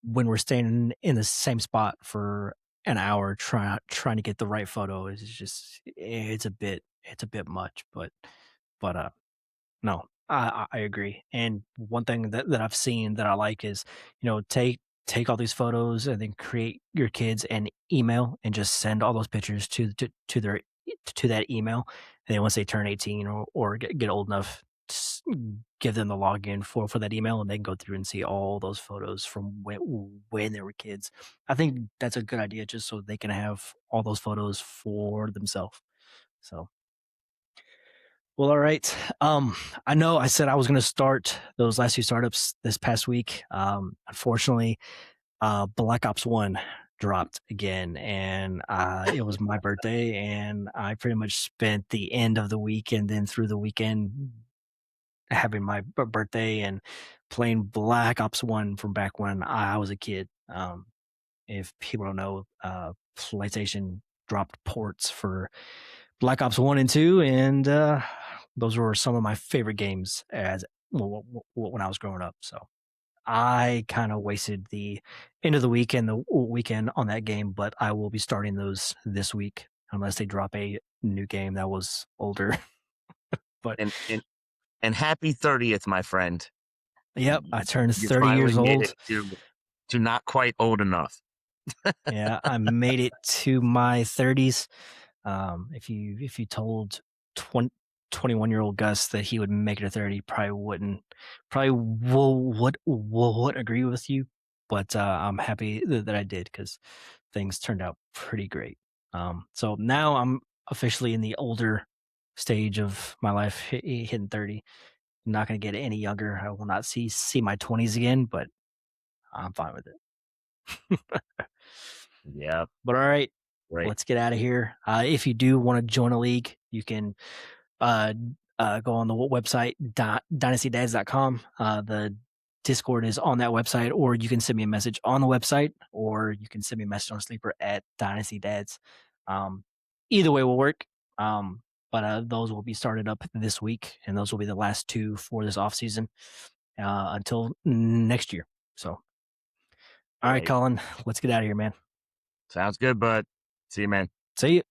when we're staying in the same spot for an hour trying to get the right photo is just it's a bit much, but no, I agree. And one thing that I've seen that I like is, take all these photos and then create your kids an email and just send all those pictures to their to that email. And then once they turn 18 or get old enough, just give them the login for that email, and they can go through and see all those photos from when they were kids. I think that's a good idea, just so they can have all those photos for themselves. So well, all right. I know I said I was going to start those last few startups this past week. Unfortunately, Black Ops 1 dropped again, and it was my birthday, and I pretty much spent the end of the week and then through the weekend having my birthday and playing Black Ops 1 from back when I was a kid. If people don't know, PlayStation dropped ports for Black Ops 1 and 2, and those were some of my favorite games as when I was growing up. So I kind of wasted the end of the weekend, the weekend on that game, but I will be starting those this week unless they drop a new game that was older. But And happy 30th, my friend. yep, I turned You 30 finally years made it old. to not quite old enough. Yeah, I made it to my 30s. If you told 21-year-old Gus that he would make it to 30, probably would agree with you. But I'm happy that I did because things turned out pretty great. So now I'm officially in the older stage of my life, hitting 30. I'm not going to get any younger. I will not see my 20s again, but I'm fine with it. Yeah, But all right, right. let's get out of here. If you do want to join a league, you can uh, go on the website dynastydads.com. The Discord is on that website, or you can send me a message on the website, or you can send me a message on Sleeper at dynastydads. Um, Either way will work. But those will be started up this week, and those will be the last two for this off season until next year. So, all right, Right. Colin, let's get out of here, man. Sounds good, bud. See you, man. See you.